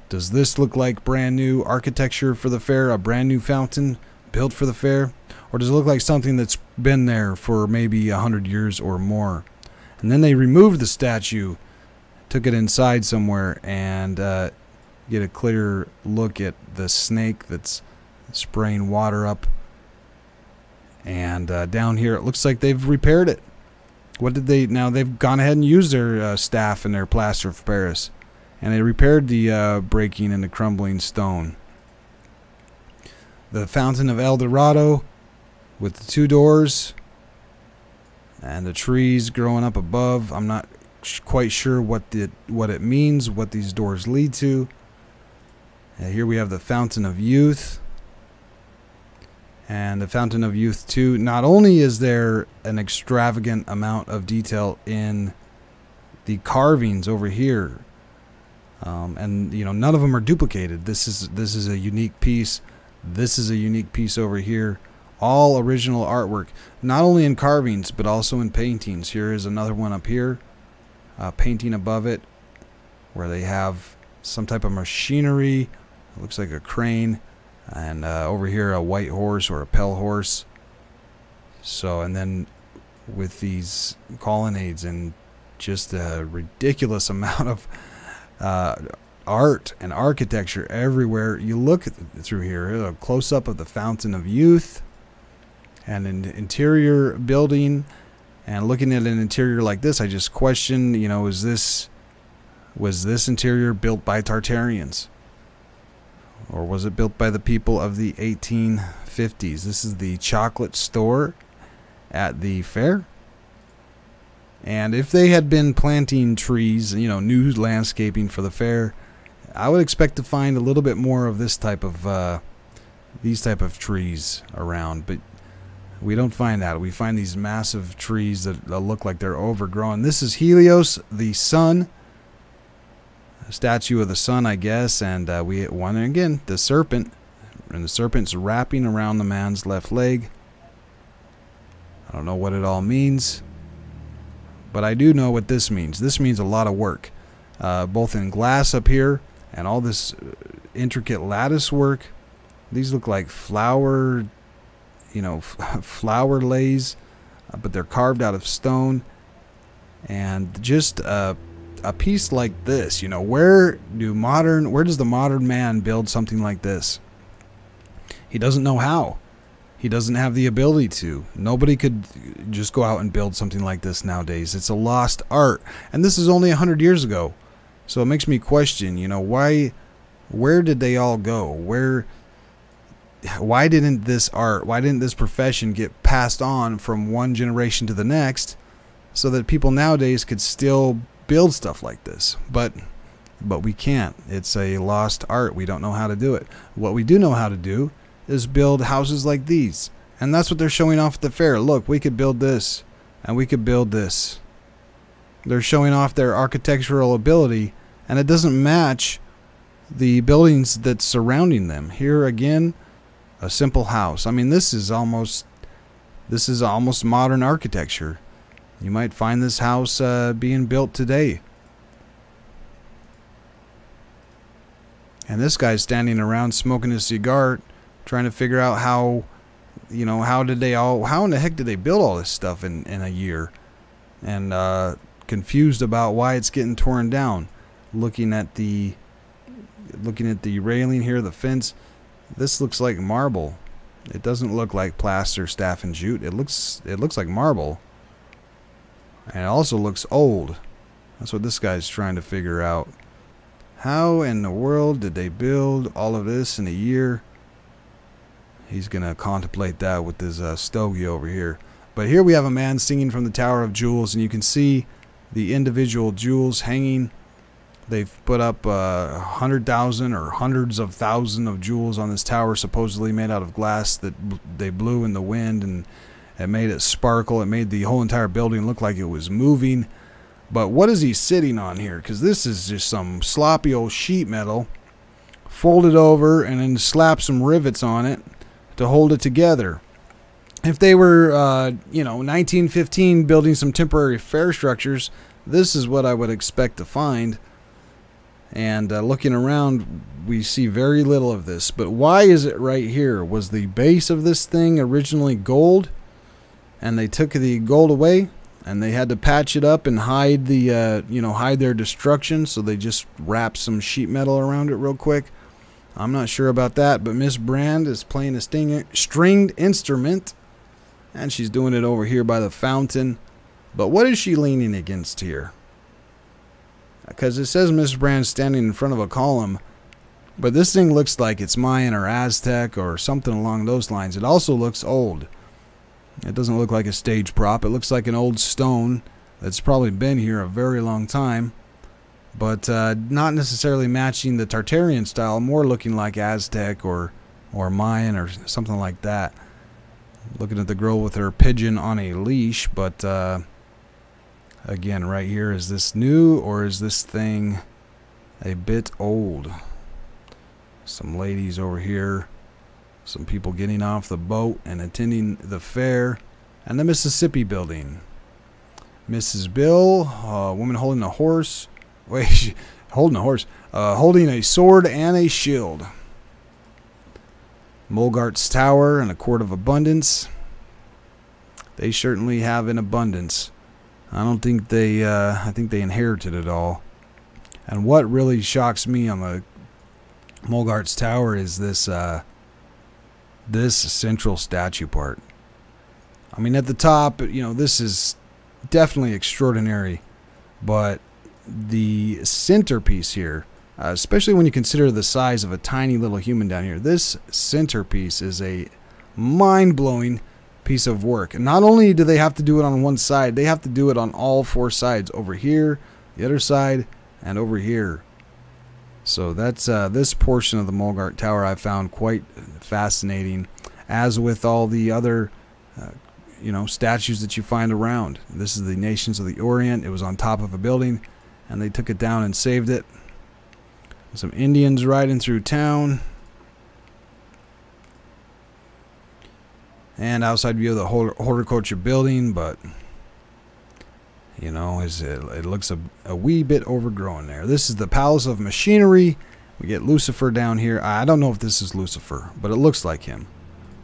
Does this look like brand new architecture for the fair, a brand new fountain built for the fair? Or does it look like something that's been there for maybe 100 years or more? And then they removed the statue, took it inside somewhere, and get a clear look at the snake that's spraying water up. And down here, it looks like they've repaired it. What did they? Now they've gone ahead and used their staff and their plaster of Paris, and they repaired the breaking and the crumbling stone. The Fountain of El Dorado, with the two doors and the trees growing up above. I'm not quite sure what it means, what these doors lead to. Here we have the Fountain of Youth. And the Fountain of Youth 2, not only is there an extravagant amount of detail in the carvings over here, and you know, none of them are duplicated. This is a unique piece. This is a unique piece over here. All original artwork, not only in carvings but also in paintings. Here is another one up here, painting above it, where they have some type of machinery. It looks like a crane. And over here, a white horse or a pale horse. So, and then with these colonnades and just a ridiculous amount of art and architecture everywhere. You look through here, a close-up of the Fountain of Youth and an interior building. And looking at an interior like this, I just question, you know, was this interior built by Tartarians? Or was it built by the people of the 1850s? This is the chocolate store at the fair. And if they had been planting trees, you know, new landscaping for the fair, I would expect to find a little bit more of this type of these type of trees around. But we don't find that. We find these massive trees that look like they're overgrown. This is Helios the Sun Statue of the sun, I guess, and we hit one again, the serpent, and the serpent's wrapping around the man's left leg. I don't know what it all means, but I do know what this means. This means a lot of work, both in glass up here and all this intricate lattice work. These look like flower, you know, flower lays, but they're carved out of stone, and just a piece like this, you know, where does the modern man build something like this? He doesn't know how. He doesn't have the ability to. Nobody could just go out and build something like this nowadays. It's a lost art, and this is only 100 years ago. So it makes me question, you know, where did they all go? Why didn't this profession get passed on from one generation to the next, so that people nowadays could still build stuff like this? But we can't. It's a lost art. We don't know how to do it. What we do know how to do is build houses like these, and that's what they're showing off at the fair. Look, we could build this, and we could build this. They're showing off their architectural ability, and it doesn't match the buildings that's surrounding them. Here again, a simple house. I mean, this is almost modern architecture. You might find this house being built today. And this guy's standing around smoking a cigar, trying to figure out how in the heck did they build all this stuff in a year? And confused about why it's getting torn down. Looking at the railing here, the fence. This looks like marble. It doesn't look like plaster, staff, and jute. It looks like marble. And it also looks old. That's what this guy's trying to figure out. How in the world did they build all of this in a year? He's going to contemplate that with his stogie over here. But here we have a man singing from the Tower of Jewels, and you can see the individual jewels hanging. They've put up 100,000 or hundreds of thousands of jewels on this tower, supposedly made out of glass that they blew in the wind, and it made it sparkle. It made the whole entire building look like it was moving. But what is he sitting on here? Because this is just some sloppy old sheet metal, folded over and then slap some rivets on it to hold it together. If they were, 1915 building some temporary fair structures, this is what I would expect to find. And looking around, we see very little of this. But why is it right here? Was the base of this thing originally gold, and they took the gold away, and they had to patch it up and hide the, hide their destruction, so they just wrapped some sheet metal around it real quick? I'm not sure about that, but Miss Brand is playing a stringed instrument, and she's doing it over here by the fountain. But what is she leaning against here? Because it says Miss Brand standing in front of a column, but this thing looks like it's Mayan or Aztec or something along those lines. It also looks old. It doesn't look like a stage prop. It looks like an old stone that's probably been here a very long time, but not necessarily matching the Tartarian style, more looking like Aztec or Mayan or something like that. Looking at the girl with her pigeon on a leash, but again, right here, is this new or is this thing a bit old? Some ladies over here, some people getting off the boat and attending the fair, and the Mississippi Building. Mrs. Bill, a woman holding a horse. Wait, holding a horse. Holding a sword and a shield. Molgart's Tower and a Court of Abundance. They certainly have an abundance. I don't think they, I think they inherited it all. And what really shocks me on the Molgart's Tower is this, this central statue part. I mean, at the top, this is definitely extraordinary, but the centerpiece here, especially when you consider the size of a tiny little human down here, this centerpiece is a mind-blowing piece of work. And not only do they have to do it on one side, they have to do it on all four sides, over here, the other side, and over here. So that's this portion of the Molgar Tower I found quite fascinating, as with all the other statues that you find around. This is the Nations of the Orient. It was on top of a building, and they took it down and saved it. Some Indians riding through town. And outside view of the horticulture building, but it looks a wee bit overgrown there. This is the Palace of Machinery. We get Lucifer down here. I don't know if this is Lucifer, but it looks like him.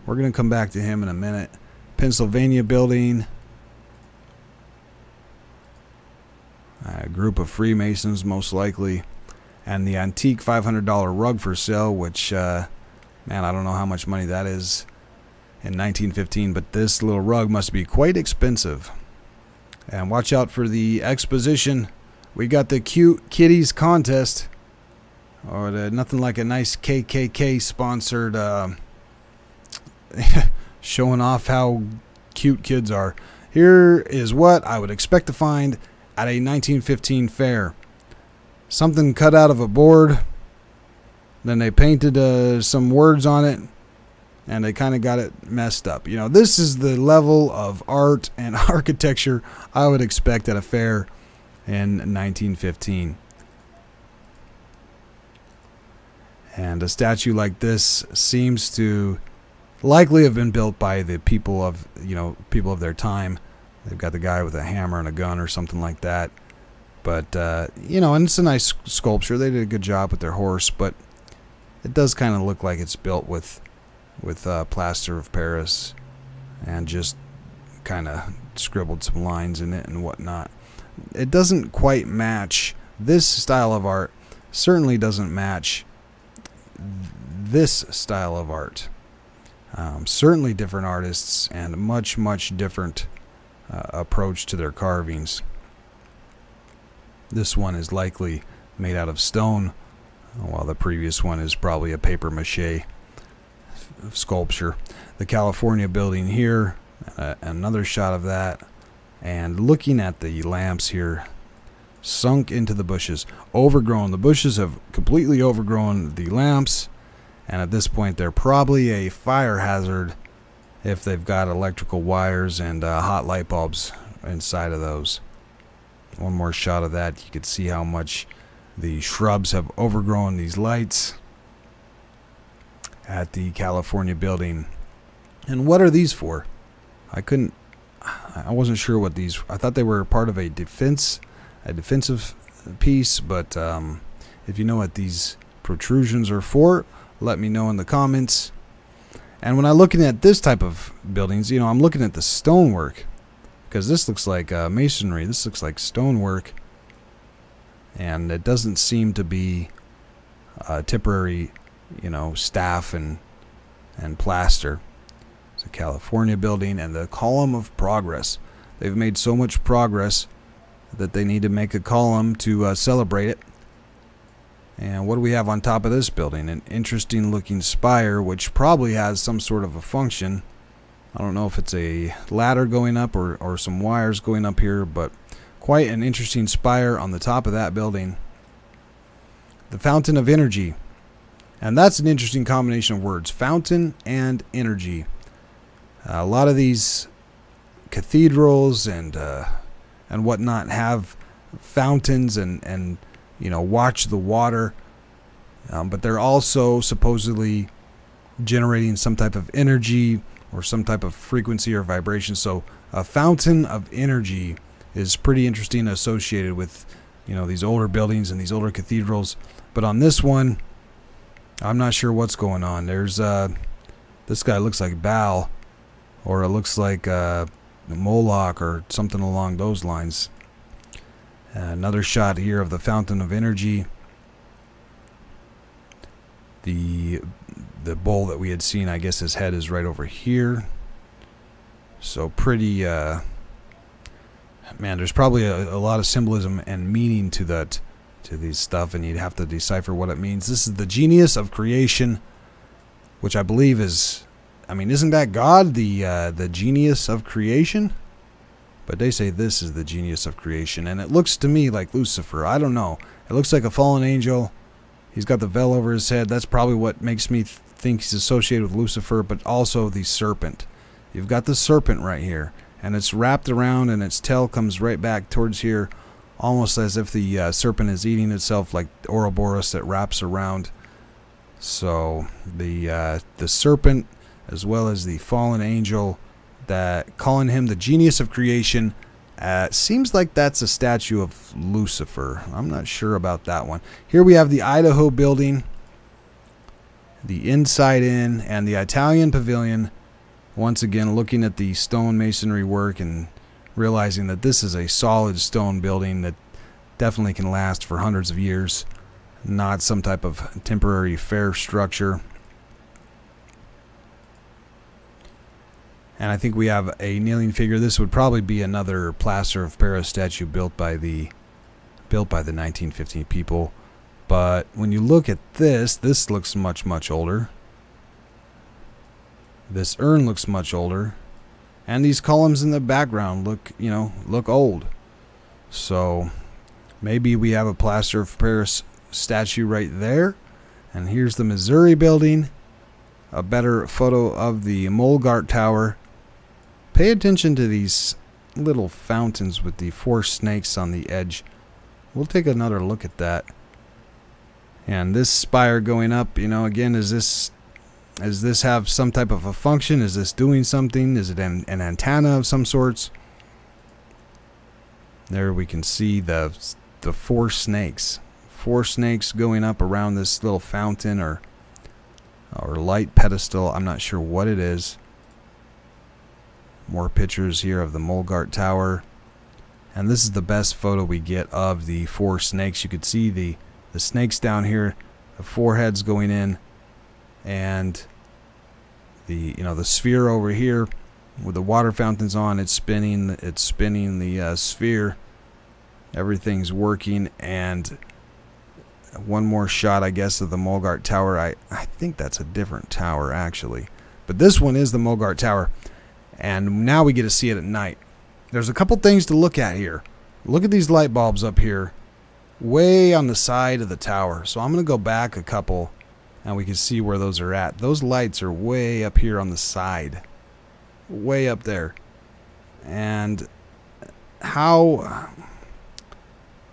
We're going to come back to him in a minute. Pennsylvania Building. A group of Freemasons, most likely. And the antique $500 rug for sale, which, man, I don't know how much money that is in 1915, but this little rug must be quite expensive. And watch out for the exposition. We got the Cute Kitties contest, or nothing like a nice KKK sponsored showing off how cute kids are. Here is what I would expect to find at a 1915 fair. Something cut out of a board, then they painted some words on it, and they kind of got it messed up. This is the level of art and architecture I would expect at a fair in 1915. And a statue like this seems to likely have been built by the people of, people of their time. They've got the guy with a hammer and a gun or something like that. But, and it's a nice sculpture. They did a good job with their horse, but it does kind of look like it's built with plaster of Paris and just kind of scribbled some lines in it and whatnot. It doesn't quite match. This style of art certainly doesn't match this style of art. Certainly different artists and much, much different approach to their carvings. This one is likely made out of stone, while the previous one is probably a paper mache sculpture. The California building here, another shot of that, and looking at the lamps here, sunk into the bushes, overgrown. The bushes have completely overgrown the lamps, and at this point they're probably a fire hazard if they've got electrical wires and hot light bulbs inside of those. One more shot of that. You can see how much the shrubs have overgrown these lights at the California building. And what are these for? I wasn't sure what these, I thought they were part of a defensive piece, but if you know what these protrusions are for, let me know in the comments. And when I'm looking at this type of buildings, you know, I'm looking at the stonework, because this looks like masonry. This looks like stonework, and it doesn't seem to be temporary, you know, staff and plaster. It's a California building, and the column of progress. They've made so much progress that they need to make a column to celebrate it. And what do we have on top of this building? An interesting looking spire, which probably has some sort of a function. I don't know if it's a ladder going up or some wires going up here, but quite an interesting spire on the top of that building. The Fountain of Energy. And that's an interesting combination of words. Fountain and energy. A lot of these cathedrals and whatnot have fountains and you know, watch the water, but they're also supposedly generating some type of energy or some type of frequency or vibration. So a fountain of energy is pretty interesting, associated with, you know, these older buildings and these older cathedrals. But on this one, I'm not sure what's going on. There's this guy looks like Baal, or it looks like Moloch or something along those lines. Another shot here of the Fountain of Energy. The bull that we had seen, I guess his head is right over here. So pretty, man, there's probably a lot of symbolism and meaning to that, to these stuff, and you'd have to decipher what it means. This is the genius of creation, which I believe is, I mean, isn't that God, the genius of creation? But they say this is the genius of creation, and it looks to me like Lucifer. I don't know. It looks like a fallen angel. He's got the veil over his head. That's probably what makes me think he's associated with Lucifer, but also the serpent. You've got the serpent right here, and it's wrapped around, and its tail comes right back towards here, almost as if the serpent is eating itself, like Ouroboros that wraps around. So the serpent, as well as the fallen angel, that calling him the genius of creation, seems like that's a statue of Lucifer. I'm not sure about that one. Here we have the Idaho building, the Inside Inn, and the Italian Pavilion. Once again, looking at the stone masonry work and realizing that this is a solid stone building that definitely can last for hundreds of years, not some type of temporary fair structure. And I think we have a kneeling figure. This would probably be another plaster of Paris statue built by the 1915 people. But when you look at this looks much older. This urn looks much older, and these columns in the background look old. So maybe we have a plaster of Paris statue right there. And here's the Missouri building. A better photo of the Molgar Tower. Pay attention to these little fountains with the 4 snakes on the edge. We'll take another look at that. And this spire going up, you know, again, does this have some type of a function? Is this doing something? Is it an antenna of some sorts? There we can see the 4 snakes. 4 snakes going up around this little fountain or light pedestal. I'm not sure what it is. More pictures here of the Molgar Tower. And this is the best photo we get of the 4 snakes. You could see the snakes down here, the 4 heads going in, and the sphere over here with the water fountains on. It's spinning the sphere. Everything's working, and one more shot, I guess, of the Molgar Tower. I think that's a different tower, actually. But this one is the Molgar Tower. And now we get to see it at night. There's a couple things to look at here. Look at these light bulbs up here, way on the side of the tower. So I'm going to go back a couple, and we can see where those are at. Those lights are way up here on the side. Way up there. And how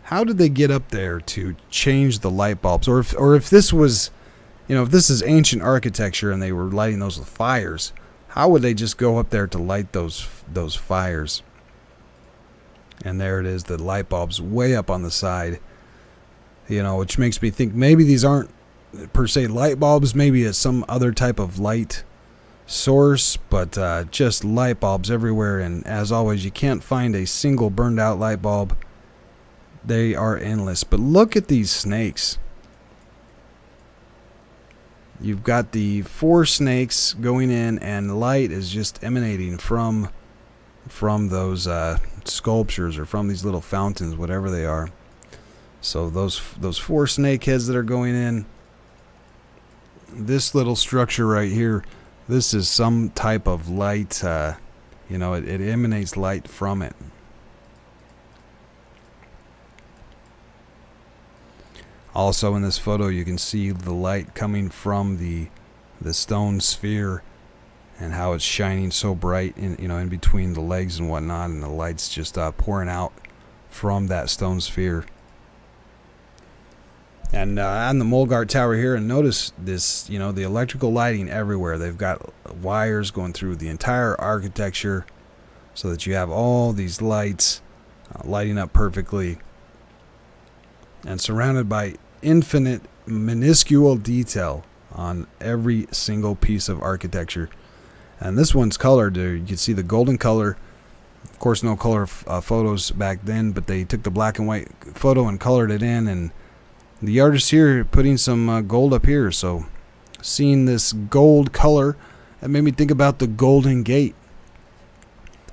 did they get up there to change the light bulbs? Or if this was, you know, if this is ancient architecture and they were lighting those with fires, how would they just go up there to light those fires? And there it is, the light bulbs way up on the side. You know, which makes me think maybe these aren't per se light bulbs. Maybe it's some other type of light source, but just light bulbs everywhere. And as always, you can't find a single burned out light bulb. They are endless. But look at these snakes. You've got the 4 snakes going in, and light is just emanating from those sculptures, or from these little fountains, whatever they are. So those 4 snake heads that are going in. This little structure right here, this is some type of light. You know, it emanates light from it. Also in this photo, you can see the light coming from the stone sphere, and how it's shining so bright in between the legs and whatnot, and the light's just pouring out from that stone sphere. And on the Molgar Tower here, and notice this, you know, the electrical lighting everywhere. They've got wires going through the entire architecture, so that you have all these lights lighting up perfectly, and surrounded by infinite minuscule detail on every single piece of architecture. And this one's colored. You can see the golden color. Of course, no color photos back then, but they took the black and white photo and colored it in, and the artist here putting some gold up here. So seeing this gold color, that made me think about the Golden Gate.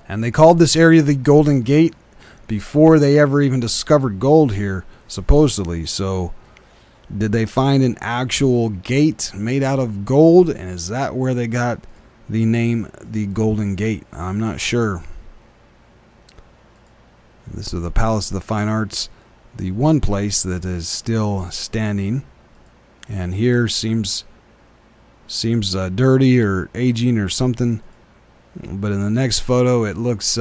And they called this area the Golden Gate before they ever even discovered gold here, supposedly. So did they find an actual gate made out of gold, and is that where they got the name the Golden Gate? I'm not sure. This is the Palace of the Fine Arts, the one place that is still standing. And here seems dirty or aging or something. But in the next photo, it looks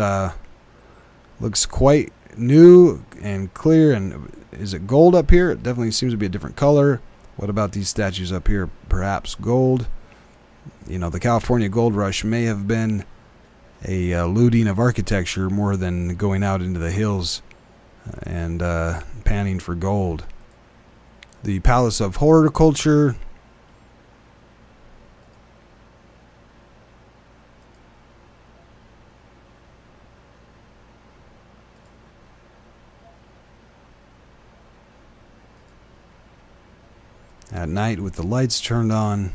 quite new and clear. And is it gold up here? It definitely seems to be a different color. What about these statues up here? Perhaps gold. You know, the California Gold Rush may have been a looting of architecture more than going out into the hills and panning for gold. The Palace of Horticulture. At night with the lights turned on.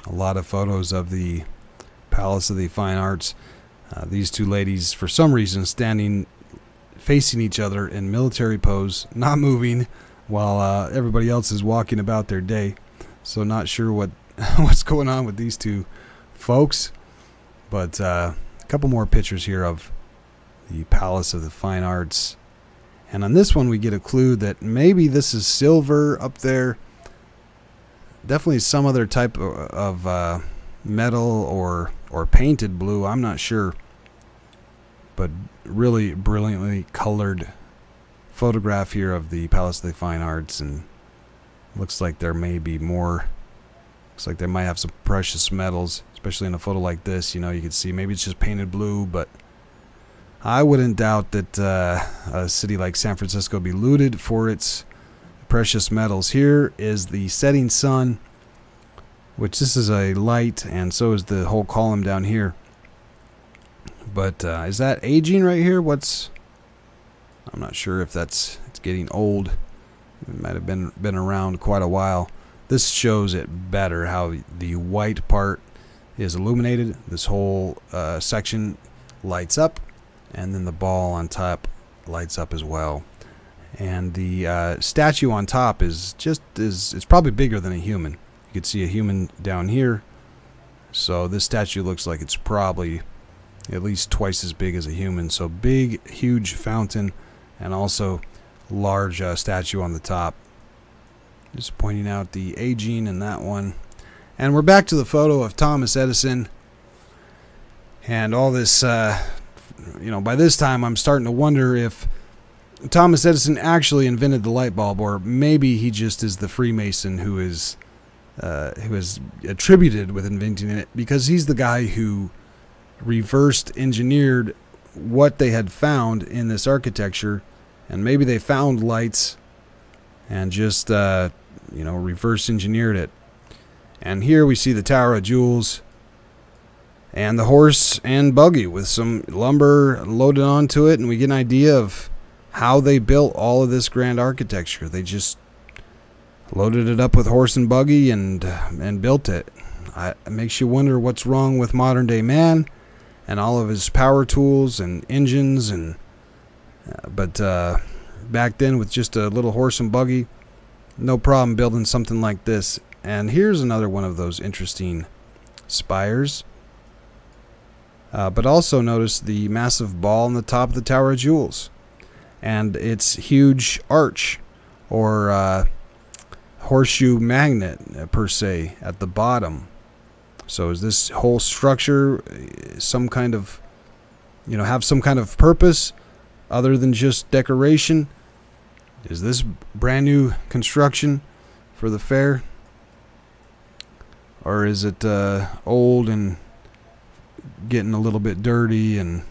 A lot of photos of the Palace of the Fine Arts. These two ladies, for some reason, standing facing each other in military pose, not moving, while everybody else is walking about their day. So not sure what's going on with these two folks. But a couple more pictures here of the Palace of the Fine Arts. And on this one we get a clue that maybe this is silver up there. Definitely some other type of metal or painted blue. I'm not sure. But really brilliantly colored photograph here of the Palace of the Fine Arts. And looks like there may be more. Looks like they might have some precious metals, especially in a photo like this. You know, you can see maybe it's just painted blue, but I wouldn't doubt that a city like San Francisco be looted for its precious metals. Here is the setting sun, which this is a light, and so is the whole column down here. But is that aging right here? I'm not sure if it's getting old. It might have been around quite a while. This shows it better, how the white part is illuminated. This whole section lights up, and then the ball on top lights up as well. And the statue on top is it's probably bigger than a human. You could see a human down here. So this statue looks like it's probably at least twice as big as a human. So big, huge fountain, and also large statue on the top. Just pointing out the aging in that one. And we're back to the photo of Thomas Edison. And all this, you know, by this time I'm starting to wonder if Thomas Edison actually invented the light bulb, or maybe he just is the Freemason who is attributed with inventing it, because he's the guy who reversed engineered what they had found in this architecture, and maybe they found lights and just you know, reverse engineered it. And here we see the Tower of Jewels and the horse and buggy with some lumber loaded onto it, and we get an idea of how they built all of this grand architecture. They just loaded it up with horse and buggy and built it. It makes you wonder what's wrong with modern day man and all of his power tools and engines, and but back then with just a little horse and buggy, no problem building something like this. And here's another one of those interesting spires. But also notice the massive ball on the top of the Tower of Jewels, and its huge arch, or horseshoe magnet per se, at the bottom. So is this whole structure some kind of, you know, have some kind of purpose other than just decoration? Is this brand new construction for the fair, or is it old and getting a little bit dirty, and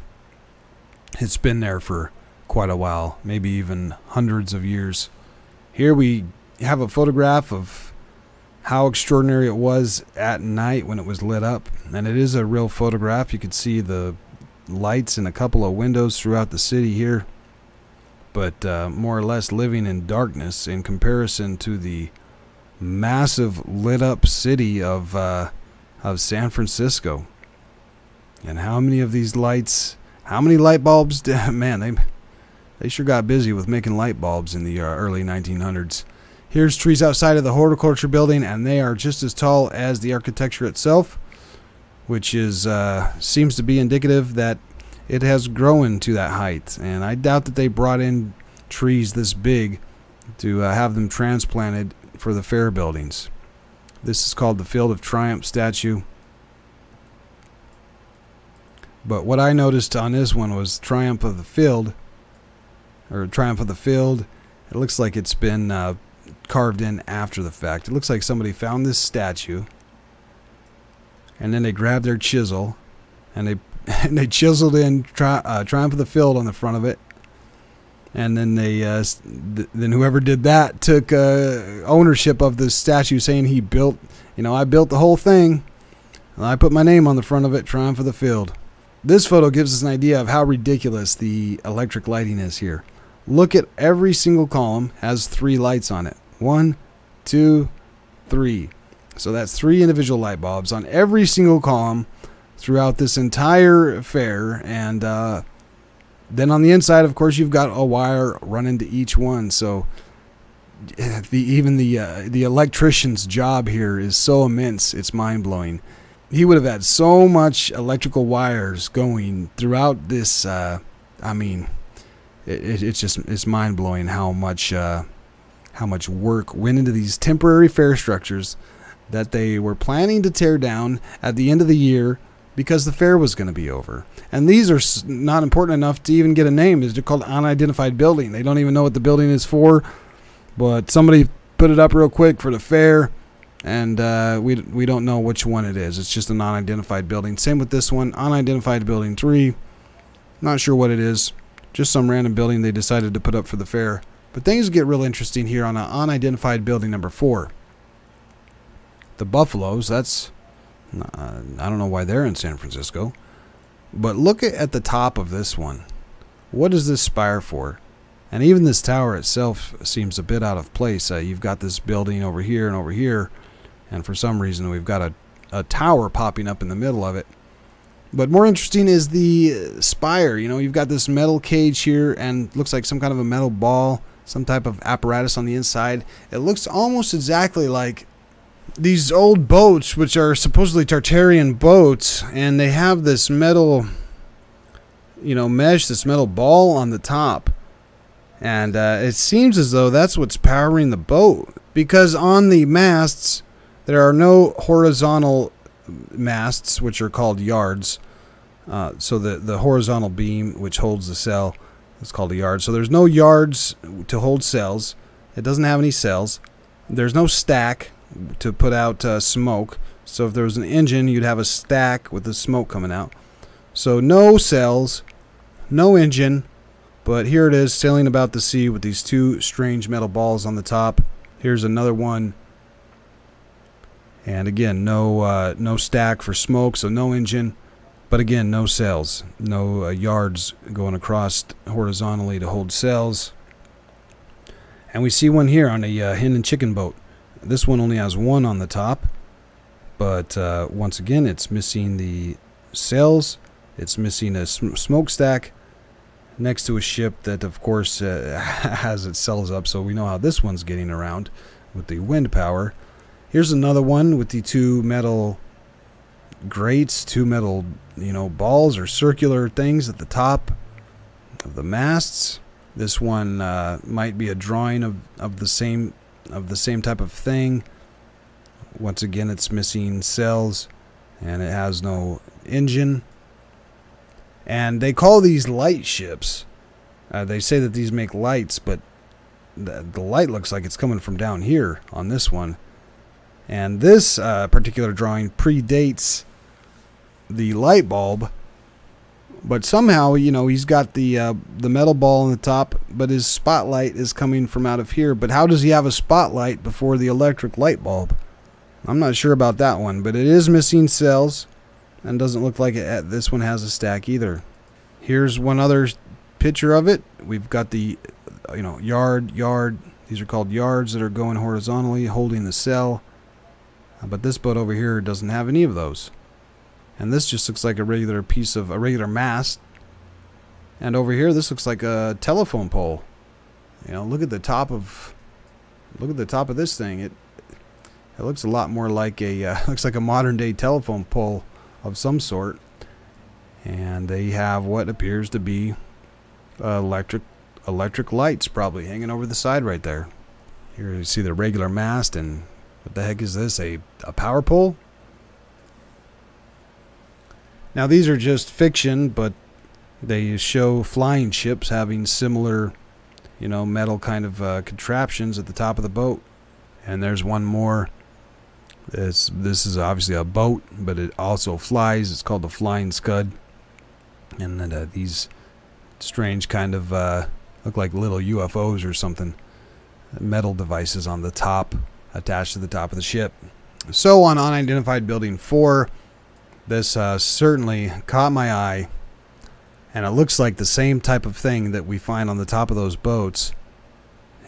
it's been there for quite a while, maybe even hundreds of years? Here we have a photograph of how extraordinary it was at night when it was lit up, and it is a real photograph. You can see the lights in a couple of windows throughout the city here, but more or less living in darkness in comparison to the massive lit up city of San Francisco. And how many of these lights, how many light bulbs, man, they sure got busy with making light bulbs in the early 1900s. Here's trees outside of the horticulture building, and they are just as tall as the architecture itself, which is seems to be indicative that it has grown to that height. And I doubt that they brought in trees this big to have them transplanted for the fair buildings. This is called the Field of Triumph statue. But what I noticed on this one was Triumph of the Field, or Triumph of the Field. It looks like it's been carved in after the fact. It looks like somebody found this statue, and then they grabbed their chisel, and they chiseled in Triumph of the Field on the front of it. And then they then whoever did that took ownership of the statue, saying he built, you know, I built the whole thing, and I put my name on the front of it, Triumph of the Field. This photo gives us an idea of how ridiculous the electric lighting is here. Look at every single column has 3 lights on it. 1, 2, 3. So that's 3 individual light bulbs on every single column throughout this entire fair. And then on the inside, of course, you've got a wire running to each one. So even the electrician's job here is so immense, it's mind-blowing. He would have had so much electrical wires going throughout this. I mean, it's mind-blowing how much work went into these temporary fair structures that they were planning to tear down at the end of the year because the fair was going to be over. And these are not important enough to even get a name. They're called Unidentified Building. They don't even know what the building is for, but somebody put it up real quick for the fair, and we don't know which one it is. It's just an unidentified building. Same with this one, Unidentified Building 3. Not sure what it is. Just some random building they decided to put up for the fair. But things get real interesting here on Unidentified Building number 4. The buffaloes, that's... I don't know why they're in San Francisco. But look at the top of this one. What is this spire for? And even this tower itself seems a bit out of place. You've got this building over here and over here. And for some reason we've got a tower popping up in the middle of it. But more interesting is the spire. You know, you've got this metal cage here and looks like some kind of a metal ball, some type of apparatus on the inside. It looks almost exactly like these old boats, which are supposedly Tartarian boats, and they have this metal, you know, mesh, this metal ball on the top. And it seems as though that's what's powering the boat, because on the masts there are no horizontal masts, which are called yards. So the horizontal beam which holds the cell is called a yard. So there's no yards to hold cells. It doesn't have any cells. There's no stack to put out smoke. So if there was an engine, you'd have a stack with the smoke coming out. So no cells, no engine, but here it is sailing about the sea with these two strange metal balls on the top. Here's another one. And again, no stack for smoke, so no engine. But again, no cells, no yards going across horizontally to hold cells. And we see one here on a hen and chicken boat. This one only has one on the top. But once again, it's missing the cells. It's missing a smokestack next to a ship that, of course, has its cells up. So we know how this one's getting around with the wind power. Here's another one with the two metal grates, two metal, you know, balls or circular things at the top of the masts. This one might be a drawing of the same type of thing. Once again, it's missing cells and it has no engine. And they call these light ships. They say that these make lights, but the light looks like it's coming from down here on this one. And this particular drawing predates the light bulb, but somehow, you know, he's got the metal ball on the top, but his spotlight is coming from out of here. But how does he have a spotlight before the electric light bulb? I'm not sure about that one, but it is missing cells and doesn't look like this one has a stack either. Here's one other picture of it. We've got the, you know, yard. These are called yards that are going horizontally, holding the cell. But this boat over here doesn't have any of those. And this just looks like a regular mast. And over here, this looks like a telephone pole. You know, look at the top of this thing. It looks a lot more like looks like a modern day telephone pole of some sort. And they have what appears to be electric lights probably hanging over the side right there. Here you see the regular mast, and what the heck is this? A power pole? Now these are just fiction, but they show flying ships having similar, you know, metal kind of contraptions at the top of the boat. And there's one more. This is obviously a boat, but it also flies. It's called the Flying Scud. And then these strange kind of look like little UFOs or something. Metal devices on the top, attached to the top of the ship. So on Unidentified Building 4, this certainly caught my eye. And it looks like the same type of thing that we find on the top of those boats.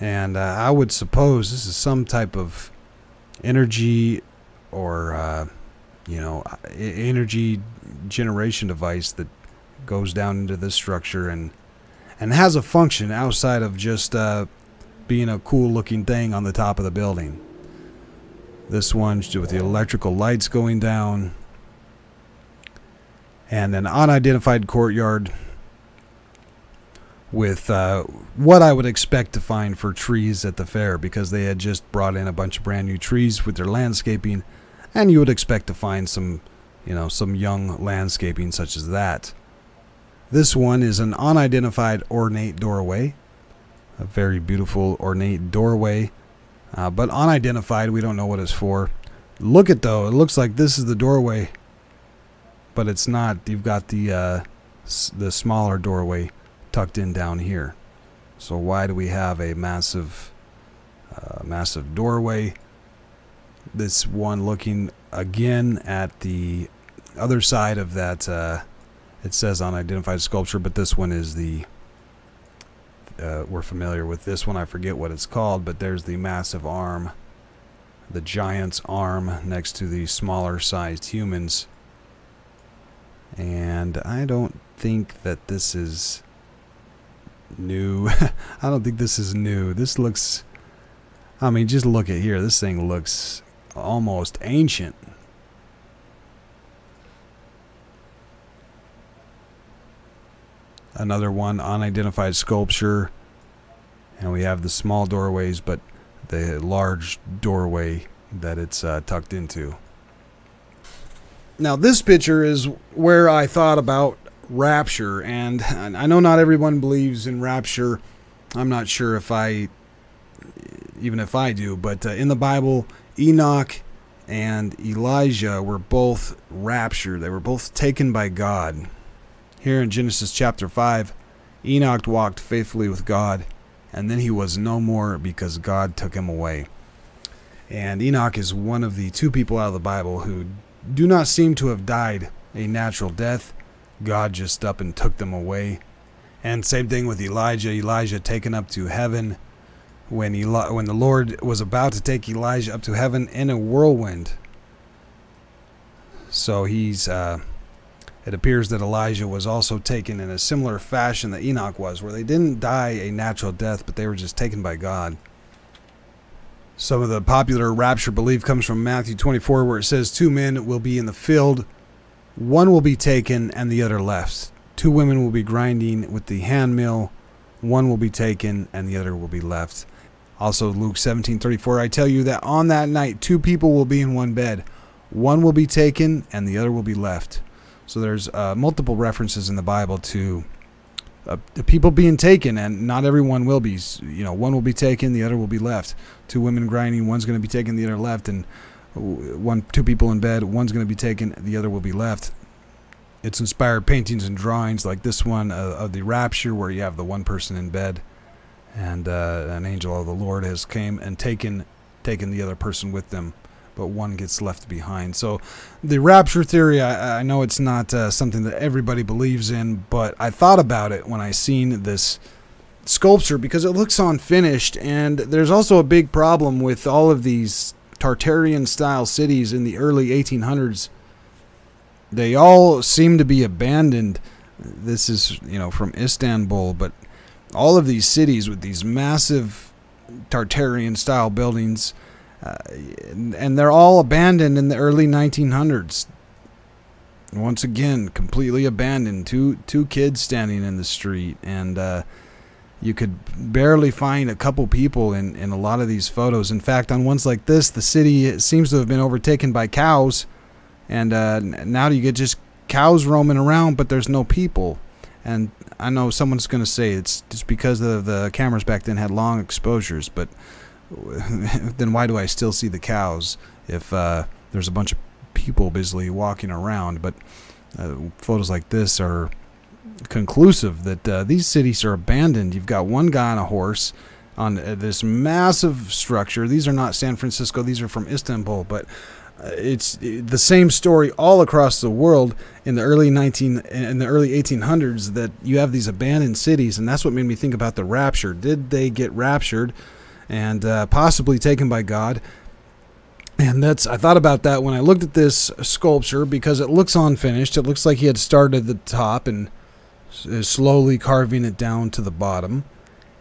And I would suppose this is some type of energy or, you know, energy generation device that goes down into this structure and has a function outside of just being a cool looking thing on the top of the building. This one with the electrical lights going down. And an unidentified courtyard with what I would expect to find for trees at the fair, because they had just brought in a bunch of brand new trees with their landscaping, and you would expect to find some, you know, some young landscaping such as that. This one is an unidentified ornate doorway, a very beautiful ornate doorway, but unidentified. We don't know what it's for. Look at though, it looks like this is the doorway, but it's not. You've got the smaller doorway tucked in down here. So why do we have a massive doorway? This one looking again at the other side of that. It says unidentified sculpture, but this one is the. We're familiar with this one. I forget what it's called, but there's the massive arm, the giant's arm next to the smaller sized humans. And I don't think that this is new. I don't think this is new. This looks, I mean, just look at here. This thing looks almost ancient. Another one, unidentified sculpture. And we have the small doorways, but the large doorway that it's tucked into. Now this picture is where I thought about Rapture, and I know not everyone believes in Rapture. I'm not sure if even if I do, but in the Bible, Enoch and Elijah were both raptured. They were both taken by God. Here in Genesis chapter 5, Enoch walked faithfully with God, and then he was no more because God took him away. And Enoch is one of the two people out of the Bible who do not seem to have died a natural death. God just up and took them away. And same thing with Elijah. Elijah taken up to heaven when the Lord was about to take Elijah up to heaven in a whirlwind. So it appears that Elijah was also taken in a similar fashion that Enoch was, where they didn't die a natural death, but they were just taken by God. Some of the popular rapture belief comes from Matthew 24, where it says 2 men will be in the field, one will be taken and the other left. 2 women will be grinding with the hand mill, one will be taken and the other will be left. Also Luke 17:34, I tell you that on that night 2 people will be in one bed, one will be taken and the other will be left. So there's multiple references in the Bible to the people being taken, and not everyone will be. You know, one will be taken, the other will be left. 2 women grinding, one's going to be taken, the other left, and 2 people in bed, one's going to be taken, the other will be left. It's inspired paintings and drawings like this one of the Rapture, where you have the one person in bed, and an angel of the Lord has came and taken the other person with them, but one gets left behind. So the Rapture Theory, I know it's not something that everybody believes in, but I thought about it when I seen this sculpture because it looks unfinished, and there's also a big problem with all of these Tartarian style cities in the early 1800s. They all seem to be abandoned. This is, you know, from Istanbul, but all of these cities with these massive Tartarian style buildings, and they're all abandoned in the early 1900s. Once again, completely abandoned. Two kids standing in the street, and you could barely find a couple people in a lot of these photos. In fact, on ones like this, the city seems to have been overtaken by cows, and now you get just cows roaming around, but there's no people. And I know someone's going to say it's just because the cameras back then had long exposures, but then why do I still see the cows if there's a bunch of people busily walking around? But photos like this are conclusive that these cities are abandoned. You've got one guy on a horse on this massive structure. These are not San Francisco. These are from Istanbul, but it's the same story all across the world in the early 1800s, that you have these abandoned cities, and that's what made me think about the rapture. Did they get raptured and possibly taken by God? And I thought about that when I looked at this sculpture, because it looks unfinished. It looks like he had started at the top and is slowly carving it down to the bottom,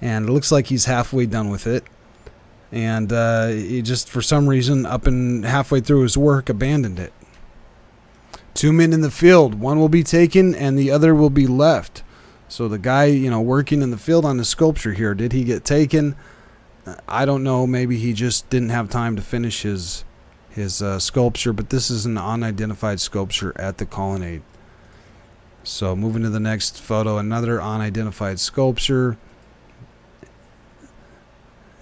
and it looks like he's halfway done with it. And he just, for some reason, up and halfway through his work, abandoned it. 2 men in the field, one will be taken and the other will be left. So the guy, you know, working in the field on the sculpture here, did he get taken? I don't know. Maybe he just didn't have time to finish his sculpture. But this is an unidentified sculpture at the colonnade. So moving to the next photo, another unidentified sculpture.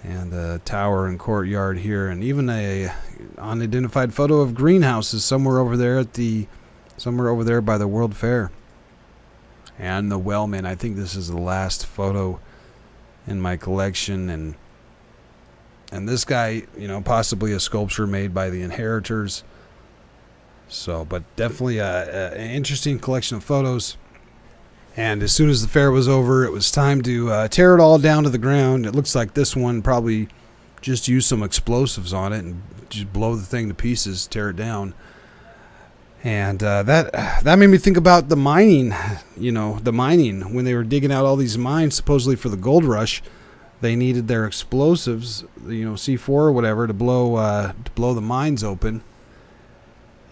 And the tower and courtyard here, and even a unidentified photo of greenhouses somewhere over there by the World Fair. And the Wellman. I think this is the last photo in my collection, and this guy, you know, possibly a sculpture made by the inheritors. So, but definitely an interesting collection of photos. And as soon as the fair was over, it was time to tear it all down to the ground. It looks like this one probably just used some explosives on it and just blow the thing to pieces, tear it down. And that made me think about the mining, the mining. When they were digging out all these mines, supposedly for the gold rush, they needed their explosives, C4 or whatever, to blow the mines open.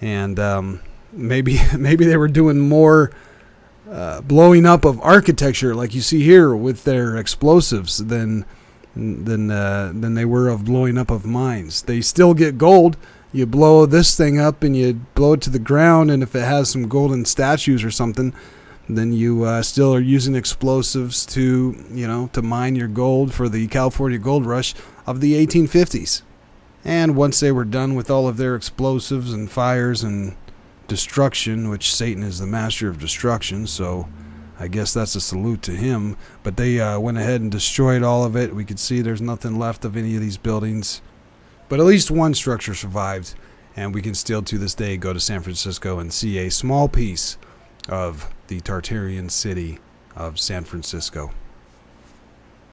And maybe they were doing more blowing up of architecture, like you see here, with their explosives than they were of blowing up of mines. They still get gold. You blow this thing up and you blow it to the ground, and if it has some golden statues or something, then you still are using explosives to mine your gold for the California gold rush of the 1850s. And once they were done with all of their explosives and fires and destruction, which Satan is the master of destruction, so I guess that's a salute to him. But they went ahead and destroyed all of it. We could see there's nothing left of any of these buildings. But at least one structure survived, and we can still to this day go to San Francisco and see a small piece of the Tartarian city of San Francisco.